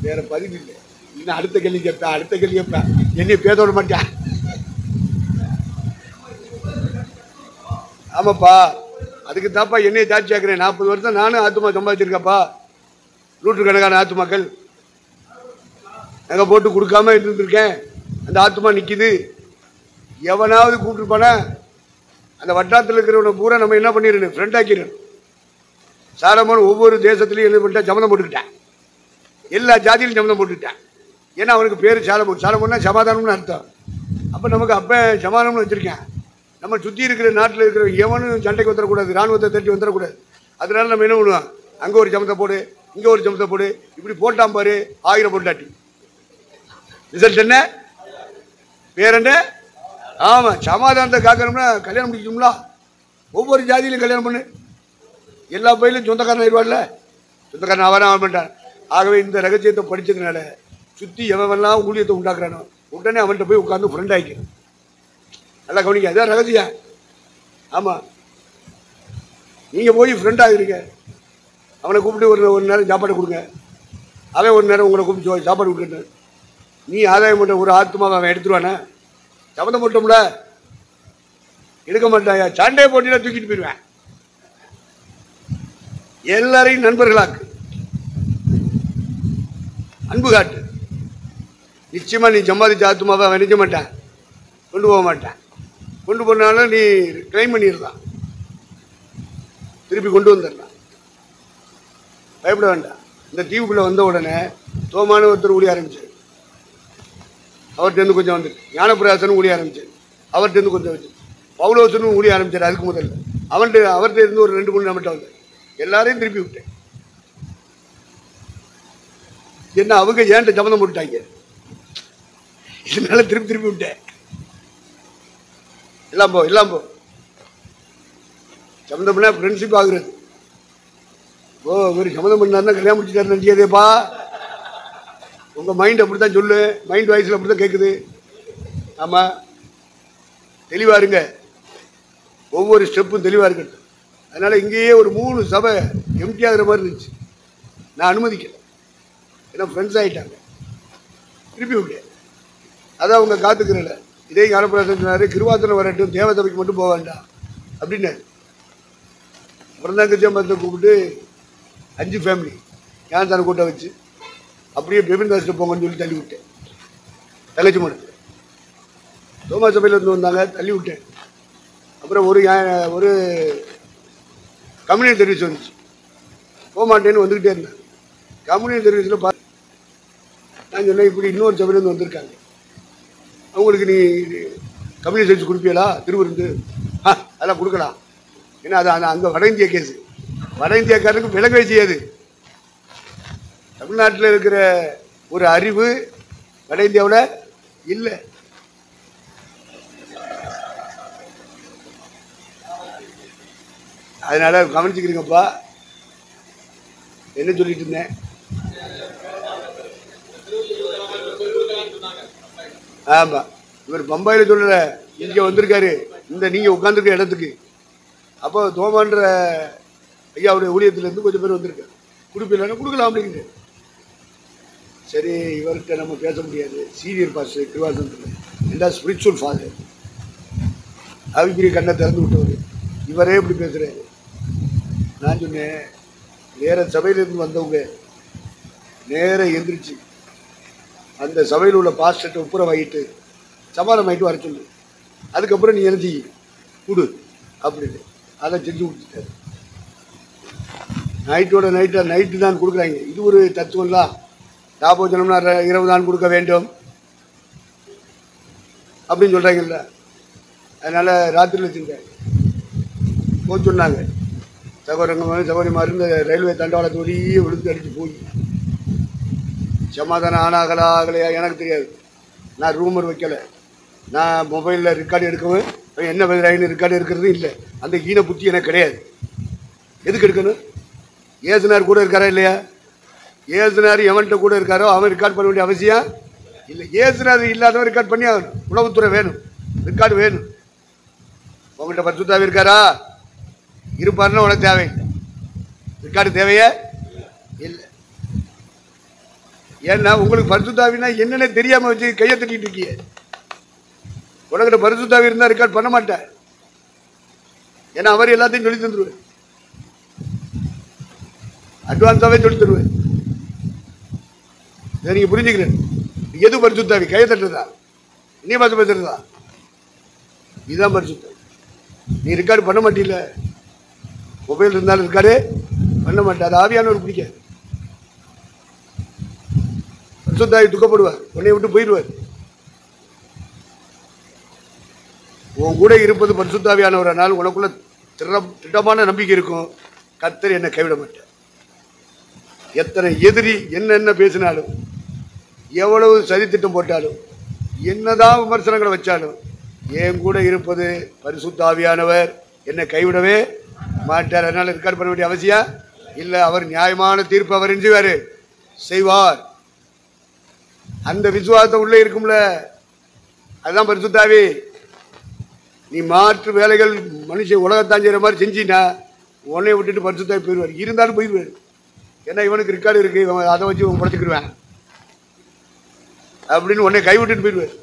வேற பதிவு இல்லை. இன்னும் அடுத்த கேள்வி கேட்பேன், அடுத்த கேள்வி கேட்பேன். என்னைய பேச விட மாட்டேன். ஆமாப்பா, அதுக்கு தாப்பா என்னையை சாட்சி ஆக்குறேன். 40 வருஷம் நானும் ஆத்துமா சம்பாதிச்சிருக்கப்பா. நூற்றுக்கணக்கான ஆத்துமாக்கள் நகை போட்டு கொடுக்காம இருந்திருக்கேன். அந்த ஆத்துமா நிற்கிது. எவனாவது கூப்பிட்டுருப்பானா? அந்த வட்டாரத்தில் இருக்கிறவனை பூரா நம்ம என்ன பண்ணிடணும்? ஃப்ரெண்ட் ஆக்கிடணும். சாலமோன் ஒவ்வொரு தேசத்துலையும் என்ன பண்ணிட்டேன்? சம்மந்தம் போட்டுக்கிட்டேன். எல்லா ஜாதியிலும் சம்மந்தம் போட்டுக்கிட்டேன். ஏன்னா அவனுக்கு பேர் சாலமோன். சாலமோன்னா சமாதானம்னு அர்த்தம். அப்போ நமக்கு அப்போ சமாதானம்னு வச்சுருக்கேன். நம்ம சுற்றி இருக்கிற நாட்டில் இருக்கிற எவனும் சண்டைக்கு வந்துடக்கூடாது, இராணுவத்தை தட்டி வந்துடக்கூடாது. அதனால நம்ம என்ன பண்ணுவோம்? அங்கே ஒரு சமத்தை போடு, இங்கே ஒரு சமத்தை போடு, இப்படி போட்டான் பாரு 1000 பொண்டாட்டி. ரிசல்ட் என்ன? பேர் என்ன? ஆமாம், சமாதானத்தை காக்கணும்னா கல்யாணம் முடிக்கணும்ல. ஒவ்வொரு ஜாதியிலும் கல்யாணம் பண்ணு. எல்லா பயிலும் சொந்தக்காரன் ஆயிடுவான்ல. சொந்தக்காரன் அவன் ஆக மாட்டான். ஆகவே இந்த ரகசியத்தை படித்ததுனால சுற்றி எவெல்லாம் ஊழியத்தை உண்டாக்குறானோ உடனே அவன்கிட்ட போய் உட்காந்து ஃப்ரெண்ட் ஆகிக்கணும். நல்லா கவனிக்க, அதான் ரகசியம். ஆமாம், நீங்கள் போய் ஃப்ரெண்ட் ஆகிருங்க. அவனை கூப்பிட்டு ஒரு நேரம் சாப்பாடு கொடுங்க. அவன் ஒரு நேரம் உங்களை கூப்பிட்டு சாப்பாடு கொடுக்கணும். நீ ஆதாயம் பண்ண ஒரு ஆத்மாவை அவன் எடுத்துருவானே? சம்மந்தம் போட்டோம்ல, எடுக்க மாட்டாயா? சண்டையை போட்டினா தூக்கிட்டு போயிடுவேன். எல்லாரையும் நண்பர்களாக்கு, அன்பு காட்டு. நிச்சயமா நீ சம்பாதிச்ச ஆத்மாவை அவன் நினைக்க மாட்டான், கொண்டு போக மாட்டான். கொண்டு போனாலும் நீ கிளைம் பண்ணிடலாம், திருப்பி கொண்டு வந்துடலாம். பயப்பட வேண்டாம். இந்த தீவுக்குள்ளே வந்த உடனே தோமான ஒருத்தர் ஊழிய ஆரம்பிச்சார். அவர்கிட்ட கொஞ்சம் வந்துட்டு ஞானப்பிரகாசனும் ஊழிய ஆரம்பிச்சார். அவர்கிட்ட கொஞ்சம் வச்சு பவுலோசனும் ஊழிய ஆரம்பிச்சார். அதுக்கு முதல்ல அவர்கிட்ட இருந்து ஒரு 2 3 நம்மகிட்ட வந்தார். எல்லாரையும் திருப்பி விட்டேன். என்ன அவங்க ஏன்ட்ட சம்மந்தம் போட்டுட்டாங்க, இதனால திருப்பி விட்டேன். எல்லாம் போ சம்மந்தம் பண்ணா ஃப்ரெண்ட்ஷிப் ஆகுறது. ஓ, ஒரு சம்மந்தம் பண்ணாருன்னா கல்யாணம் முடிச்சுட்டாரு நினைச்சதேப்பா. உங்கள் மைண்ட் அப்படி தான் சொல்லு, மைண்ட் வாய்ஸில் அப்படி தான் கேட்குது. ஆமாம், தெளிவாக இருங்க. ஒவ்வொரு ஸ்டெப்பும் தெளிவாக இருக்கட்டும். அதனால் இங்கேயே ஒரு 3 சபை எம்டி ஆகிற மாதிரி இருந்துச்சு. நான் அனுமதிக்கலை, ஏன்னா ஃப்ரெண்ட்ஸ் ஆகிட்டாங்க. திருப்பி விட்டேன். அதான் அவங்க காத்துக்கிறல. இதே ஞானப்பிரகாசன் சொன்னார், கிருவாத்தனை வரட்டும், தேவ சபைக்கு மட்டும் போக வேண்டாம் அப்படின்னாரு. அப்புறம் தான் கட்சியம்பரத்தை கூப்பிட்டு 5 ஃபேமிலி ஞானத்தான கூட்டம் வச்சு அப்படியே பெபின்தாஸ்ட்டு போங்கன்னு சொல்லி தள்ளி விட்டேன். தங்கச்சி மட்டும் தோமா சபையில் இருந்து வந்தாங்க, தள்ளி விட்டேன். அப்புறம் ஒரு கம்யூனிட்டி சர்வீஸ் வந்துச்சு. போக மாட்டேன்னு வந்துக்கிட்டே இருந்தேன். கம்யூனிட்டி சர்வீஸில் நான் சொன்னேன், இப்படி இன்னொரு சபையிலேருந்து வந்திருக்காங்க, அவங்களுக்கு நீ கம்யூனிட்டி சர்வீஸ் கொடுப்பீங்களா? திருவிருந்து அதெல்லாம் கொடுக்கலாம். ஏன்னா அது அங்கே வட இந்திய கேஸு. வட இந்தியாக்காரனுக்கு விலகவே செய்யாது. தமிழ்நாட்டில் இருக்கிற ஒரு அறிவு வட இந்தியாவில் இல்லை. அதனால கவனிச்சுக்கிறீங்கப்பா. என்ன சொல்லிட்டு இருந்தேன்? ஆமாம், இவர் பம்பாயில் சொல்லலை, இங்கே வந்திருக்காரு இந்த நீங்கள் உட்காந்துருக்க இடத்துக்கு. அப்போ தோமான்ற ஐயாவுடைய ஊழியத்திலேருந்து கொஞ்சம் பேர் வந்திருக்காரு. கொடுப்பீங்களா? கொடுக்கலாம் அப்படிங்கிட்டு. சரி, இவர்கிட்ட நம்ம பேச முடியாது. சீனியர் பாஸ்டர் கிருவாசனத்தில் எல்லா ஸ்பிரிச்சுவல் ஃபாதர், அவிப்பிரிய கண்ணை திறந்து விட்டவர், இவரே இப்படி பேசுகிறாரு. நான் சொன்னேன், வேறு சபையிலேருந்து வந்தவங்க நேராக எந்திரிச்சு அந்த சபையில் உள்ள பாஸ்டர்கிட்ட ஒப்புரவாகிட்டு சமாதானம் ஆகிட்டு வர சொல்லு. அதுக்கப்புறம் நீ எழுதி கொடு அப்படின்னு அதை செஞ்சு கொடுத்துட்டாரு. நைட்டு தான் கொடுக்குறாங்க. இது ஒரு தத்துவம்லாம். ஞாபகம் 20 தான் கொடுக்க வேண்டும் அப்படின்னு சொல்கிறாங்கல்ல. அதனால் ராத்திரியில் செஞ்சாங்க. போக சொன்னாங்க. சகோதரிமார் இந்த ரயில்வே தண்டவாளத்தோடையே விழுந்து அடித்து போய் சமாதானம் ஆகலையா எனக்கு தெரியாது. நான் ரூமர் வைக்கலை. நான் மொபைலில் ரெக்கார்டு எடுக்கவும் என்ன பேசுகிறாங்கன்னு ரெக்கார்டு எடுக்கிறதும் இல்லை. அந்த ஈன புத்தி எனக்கு கிடையாது. எதுக்கு எடுக்கணும்? ஏசுனார் கூட இருக்காரா இல்லையா? ஏசுனார் எவன்கிட்ட கூட இருக்காரோ அவன் ரெக்கார்ட் பண்ண வேண்டிய அவசியம் இல்லை. ஏசுனார் இல்லாதவன் ரெக்கார்ட் பண்ணி ஆகணும். உளவுத்துறை வேணும், ரெக்கார்டு வேணும். உங்கள்கிட்ட பரிசுத்தாவி இருக்காரா? இருப்பாருன்னா உனக்கு தேவையில்லை, ரெக்கார்டு தேவையே இல்லை. ஏன்னா உங்களுக்கு பரிசுத்தாவினா என்னென்ன தெரியாமல் வச்சு கையை தட்டிட்டு இருக்கீங்க. உனக்கிட்ட பரிசுத்தாவி இருந்தால் ரெக்கார்ட் பண்ண மாட்டேன். ஏன்னா அவர் எல்லாத்தையும் சொல்லி தந்துருவார், அட்வான்ஸாவே சொல்லி தருவார். இதை நீங்க புரிஞ்சுக்கிறேன். எது பரிசுத்தாவி? கையை தட்டுறதா, இனிய பாச பேசுறதா? இதுதான் பரிசுத்தாவி. நீ ரெக்கார்டு பண்ண மாட்டீல, மொபைல் இருந்தாலும் ரெக்கார்டு பண்ண மாட்டாது. ஆவியானவர் பிடிக்காது. பரிசுத்தாவி துக்கப்படுவார், உன்னை விட்டு போயிடுவார். உன் கூட இருப்பது பரிசுத்தாவியானவரானால் உனக்குள்ள திட்டமான நம்பிக்கை இருக்கும். கர்த்தர் என்னை கைவிட மாட்டார். எத்தனை எதிரி என்னென்ன பேசினாலும், எவ்வளவு சதித்திட்டம் போட்டாலும், என்னதான் விமர்சனங்களை வச்சாலும், என் கூட இருப்பது பரிசுத்தாவியானவர் என்னை கைவிடவே மாட்டார். அதனால ரெக்கார்ட் பண்ண வேண்டிய அவசியம் இல்லை. அவர் நியாயமான தீர்ப்பு அவர் செஞ்சுவார், செய்வார். அந்த விசுவாசம் உள்ளே இருக்கும்ல, அதுதான் பரிசுத்தாவி. நீ மாற்று வேலைகள் மனுஷன் உலகத்தான் செய்கிற மாதிரி செஞ்சினா உன்னை விட்டுட்டு பரிசுத்தாவி போயிடுவார். இருந்தாலும் போயிடுவார். ஏன்னா இவனுக்கு ரெக்கார்டு இருக்கு, அதை வச்சு இவன் படுத்துக்கிடுவேன் அப்படின்னு உன்னை கைவிட்டுட்டு போயிடுவார்.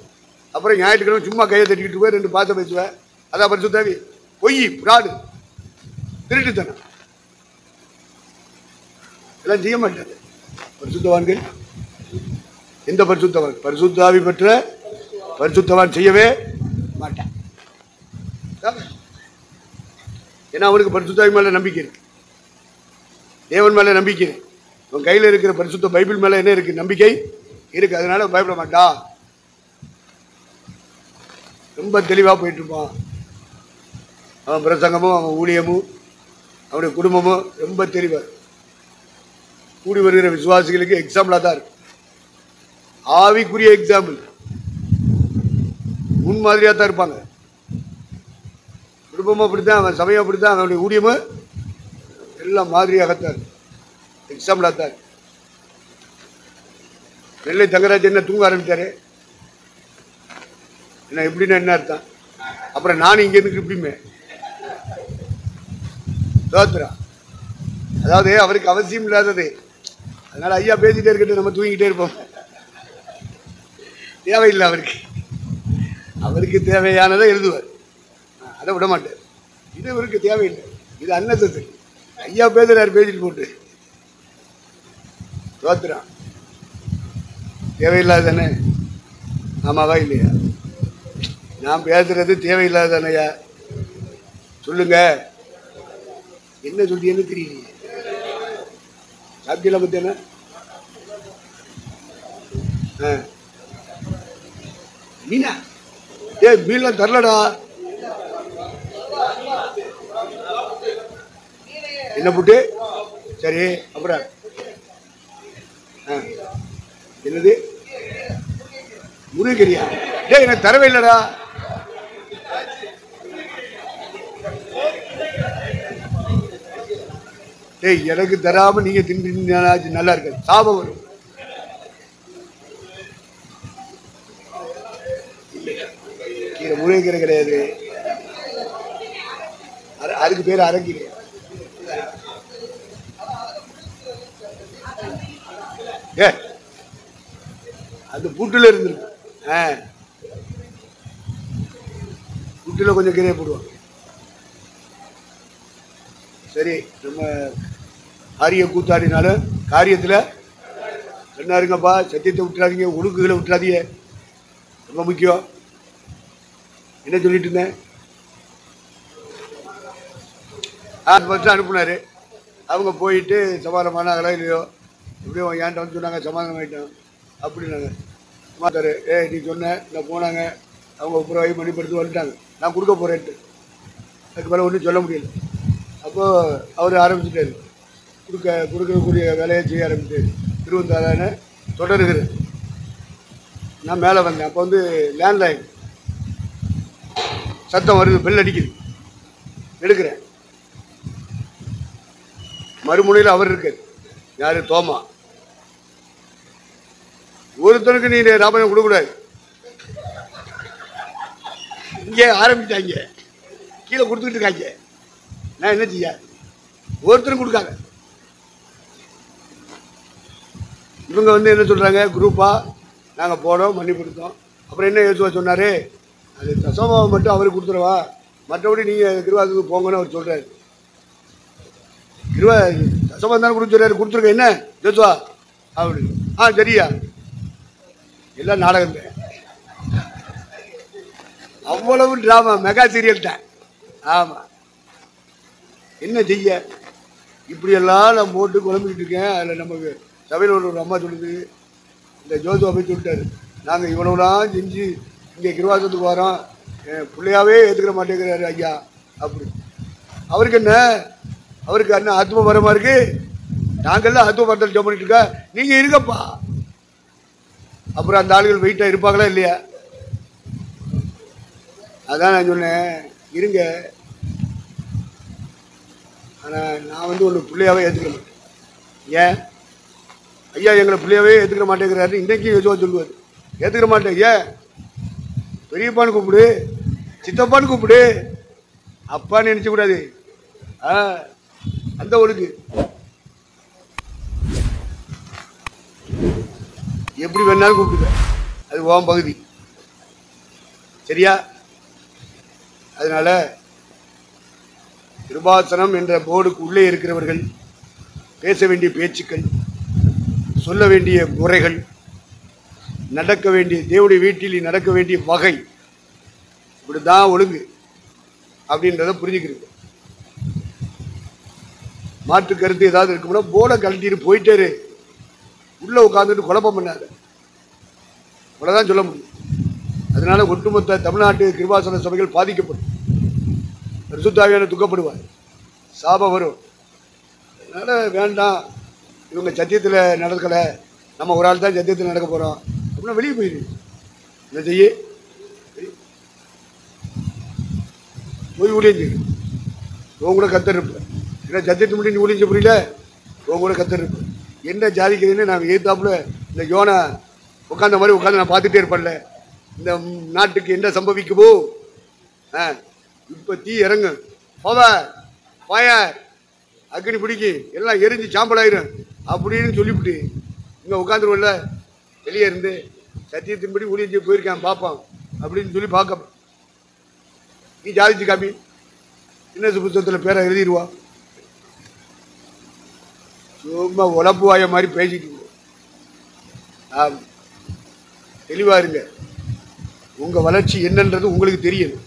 அப்புறம் ஞாயிற்றுக்கிழமை சும்மா கையை தட்டிக்கிட்டு போய் 2 பாசம் பேசுவேன். அதான் பரிசுத்தாவி. பொய், பிராடு, திருட்டுத்தனம் எல்லாம் செய்ய மாட்டாங்க பரிசுத்தவான்கள். எந்த பரிசுத்தவான்? பரிசுத்தாவி பெற்ற பரிசுத்தவான் செய்யவே மாட்டான். ஏன்னா அவனுக்கு பரிசுத்தாவி மேல நம்பிக்கை இருக்கு, தேவன் மேல நம்பிக்கை இருக்கு. உன் கையில் இருக்கிற பரிசுத்த பைபிள் மேல என்ன இருக்கு? நம்பிக்கை இருக்கு. அதனால பயப்பட மாட்டான். ரொம்ப தெளிவா போயிட்டு இருப்பான். அவன் பிரசங்கமும் அவன் ஊழியமும் அவனுடைய குடும்பமும் ரொம்ப தெளிவா கூடி வருகிற விசுவாசிகளுக்கு எக்ஸாம்பிளா தான் இருக்கு. ஆவிக்குரிய எக்ஸாம்பிள், முன்மாதிரியா தான் இருப்பாங்க. குடும்பமும் அப்படித்தான், அவன் சமயம் அப்படித்தான், அவனுடைய ஊழியமும் எல்லாம் மாதிரியாகத்தான் இருக்கு, எக்ஸாம்பிளா தான் இருக்கு. நெல்லை தங்கராஜ் என்ன தூங்க ஆரம்பித்தாரு? என்ன எப்படின்னா என்ன அர்த்தம்? அப்புறம் நான் இங்க இருந்து இப்படிமே தோத்துறா. அதாவது அவருக்கு அவசியம் இல்லாதது. அதனால ஐயா பேசிட்டே இருக்கட்டும், நம்ம தூங்கிட்டே இருப்போம். தேவையில்லை அவருக்கு. அவருக்கு தேவையானதை எழுதுவார், அதை விட மாட்டார். இது இவருக்கு தேவையில்லை, இது அன்னசத்து. ஐயா பேசுறாரு, பேசிட்டு போட்டு தோத்துறான். தேவையில்லாதானே? ஆமாவா இல்லையா? நான் பேசுறது தேவையில்லாதானையா? சொல்லுங்க, என்ன சொல்றீங்கன்னு தெரியலையே. சாப்பிட்டீங்களா பத்தியான? மீனா? மீன்லாம் தரலடா. என்ன புட்டு? சரி, அப்புறம் என்னது? முருகரியா? டேய், எனக்கு தரவே இல்லடா. டேய், எனக்கு தராம நீங்க தின்னு நல்லா இருக்காது, சாபம் வரும். கீரை, முருங்கைக்கீரை கிடையாது, அதுக்கு பேர் அரங்கீரை. அந்த புட்டுல இருந்துருக்கு. புட்டுல கொஞ்சம் கீரையை போடுவாங்க. சரி, நம்ம காரிய கூத்தாடினாலும் காரியத்தில் என்ன இருங்கப்பா, சத்தியத்தை விட்டுறாதீங்க, ஒழுங்குகளை விட்டுறாதீங்க, ரொம்ப முக்கியம். என்ன சொல்லிட்டு இருந்தேன்? ஃபர்ஸ்ட் அனுப்புனாரு. அவங்க போயிட்டு சமாதானமானாங்களோ இல்லையோ, எப்படியோ என்கிட்ட வந்து சொன்னாங்க சமாதானம் ஆகிட்டோம் அப்படின்னாங்க. மாத்தாரு, நீ சொன்ன நான் போனாங்க, அவங்க அப்புறம் மணிப்படுத்தி வந்துட்டாங்க, நான் கொடுக்க போகிறேன்ட்டு. அதுக்கு மேலே ஒன்றும் சொல்ல முடியல. அப்போது அவர் ஆரம்பிச்சுட்டாரு, கொடுக்கக்கூடிய வேலையை செய்ய ஆரம்பிச்சார். திருவந்தாரான தொடருகிறேன். நான் மேலே வந்தேன். அப்போ வந்து லேண்ட்லைன் சத்தம் வருது, பெல் அடிக்குது. எடுக்கிறேன். மறுமுனையில் அவர் இருக்கார். யாரு? தோமா. ஒருத்தருக்கு நீ ராமாயணம் கொடுக்கூடாது. இங்கே ஆரம்பிச்சாங்க, கீழே கொடுத்துக்கிட்டு இருக்காங்க. நான் என்ன செய்ய? ஒருத்தரும் கொடுக்காங்க. இவங்க வந்து என்ன சொல்றாங்க? குரூப்பா நாங்கள் போனோம், மன்னிப்படுத்தோம். அப்புறம் என்ன இயேசுவா சொன்னாரு? அது தசமாவை மட்டும் அவருக்கு கொடுத்துருவா, மற்றபடி நீங்கள் கிருவாசத்துக்கு போங்கன்னு அவர் சொல்கிறாரு. தசமம் தானே கொடுத்து சொல்கிறாரு, கொடுத்துருக்க என்ன ஜோசுவா அப்படின்னு. சரியா, எல்லாம் நாடகம் தான், அவ்வளவு டிராமா, மெகா சீரியல் தான். ஆமாம், என்ன செய்ய, இப்படியெல்லாம் நான் போட்டு குழம்பிக்கிட்டு இருக்கேன். அதில் நமக்கு சபையில் ஒரு அம்மா சொல்லுது, இந்த ஜோசுவா போய் சொல்லிட்டாரு, நாங்கள் இவ்வளவுலாம் செஞ்சு இங்கே கிருவாசத்துக்கு வரோம், பிள்ளையாவே ஏற்றுக்கிற மாட்டேங்கிறாரு ஐயா அப்படி. அவருக்கு என்ன, அவருக்கு என்ன ஆத்ம வரமா இருக்கு, நாங்கள்லாம் ஆத்ம வரத்தில் ஜெபம் பண்ணிட்டு இருக்கா, நீங்கள் இருக்கப்பா. அப்புறம் அந்த ஆளுகள் வெயிட்டாக இருப்பாங்களா இல்லையா? அதான் நான் சொன்னேன், இருங்க. ஆனால் நான் ஒன்று பிள்ளையாவே ஏற்றுக்க மாட்டேன். ஏன் ஐயா எங்களை பிள்ளையாவே ஏற்றுக்கிற மாட்டேங்கிறாரு, இன்றைக்கும் யோசுவா சொல்லுவார், ஏற்றுக்கிற மாட்டேன். ஏன் பெரியப்பான்னு கூப்பிடு, சித்தப்பான்னு கூப்பிடு, அப்பான்னு நினைச்ச கூடாது. அந்த ஒழுங்கு எப்படி வேணாலும் கூப்பிடுங்க, அது ஓம் பகுதி, சரியா? அதனால கிருபாசனம் என்ற போர்டுக்கு உள்ளே இருக்கிறவர்கள் பேச வேண்டிய பேச்சுக்கள், சொல்ல வேண்டிய முறைகள், நடக்க வேண்டிய தேவனுடைய வீட்டில் நடக்க வேண்டிய வகை, இப்படிதான் ஒழுங்கு அப்படின்றத புரிஞ்சுக்கிறது. மாற்று கருத்து ஏதாவது இருக்கும்னா போர்டை கழட்டிட்டு போயிட்டாரு, உள்ள உட்காந்துட்டு குழப்பம் பண்ணாரு, இவ்வளவுதான் சொல்ல முடியும். அதனால ஒட்டுமொத்த தமிழ்நாட்டு கிருபாசன சபைகள் பாதிக்கப்படும், பரிசுத்த ஆவியானவர் துக்கப்படுவார், சாபம் வரும். அதனால வேண்டாம், இவங்க சத்தியத்தில் நடக்கலை, நம்ம ஒரு ஆள் தான் சத்தியத்தில் நடக்க போகிறோம் அப்படின்னா வெளியே போயிடு. என்ன செய்ய, போய் ஊழியம் செய்யும், உன் கூட கத்தர் இருப்பேன். ஏன்னா சத்தியத்தை மட்டும் நீ ஊழியம் செய்ய புரியல, உன் கூட கத்தர் இருப்பேன். என்ன ஜாதிக்கிறதுன்னு நான் எதிர்த்தாப்புல இந்த யோனா உட்காந்த மாதிரி உட்காந்து நான் பார்த்துட்டே இருப்பேன்ல, இந்த நாட்டுக்கு என்ன சம்பவிக்குமோ, இப்போ தீ இறங்கு, ஃபயர், அக்னி பிடிக்கி, எல்லாம் எரிஞ்சு சாம்பலாயிரும் அப்படின்னு சொல்லிவிட்டு இங்கே உட்காந்துருவோம்ல, வெளியே இருந்து சத்தியத்தின்படி ஊழியம் செய்ய போயிருக்கான் பார்ப்பான் அப்படின்னு சொல்லி பார்க்க. நீ ஜாதிச்சு காமி, என்ன புத்தகத்தில் பேரை எழுதிடுவா, சும்மா உழப்பு வாய மாதிரி பேசிட்டு. தெளிவாக இருங்க, உங்கள் வளர்ச்சி என்னன்றது உங்களுக்கு தெரியணும்.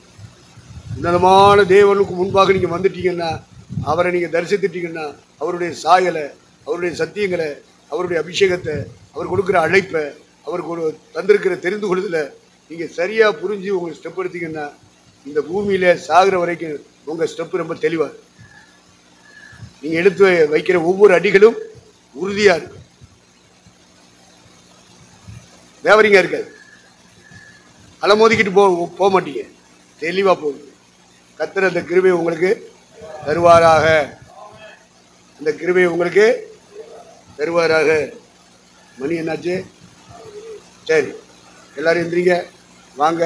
உன்னதமான தேவனுக்கு முன்பாக நீங்கள் வந்துட்டீங்கன்னா, அவரை நீங்கள் தரிசித்துட்டீங்கன்னா, அவருடைய சாயலை, அவருடைய சத்தியங்களை, அவருடைய அபிஷேகத்தை, அவர் கொடுக்குற அழைப்பை, அவருக்கு தந்திருக்கிற தெரிந்து கொள்ளுதலை நீங்கள் சரியாக புரிஞ்சு உங்கள் ஸ்டெப் எடுத்தீங்கன்னா, இந்த பூமியில் சாகிற வரைக்கும் உங்கள் ஸ்டெப்பு ரொம்ப தெளிவாக, நீங்கள் எடுத்து வைக்கிற ஒவ்வொரு அடிகளும் உறுதியாக இருக்கும், வேவரிங்காக இருக்காது, அலமோதிக்கிட்டு போக மாட்டீங்க, தெளிவாக போகுது. கர்த்தர் அந்த கிருபையை உங்களுக்கு தருவாராக, அந்த கிருபையை உங்களுக்கு தருவாராக. மணி என்னாச்சு? சரி, எல்லாரும் எந்திரிங்க, வாங்க.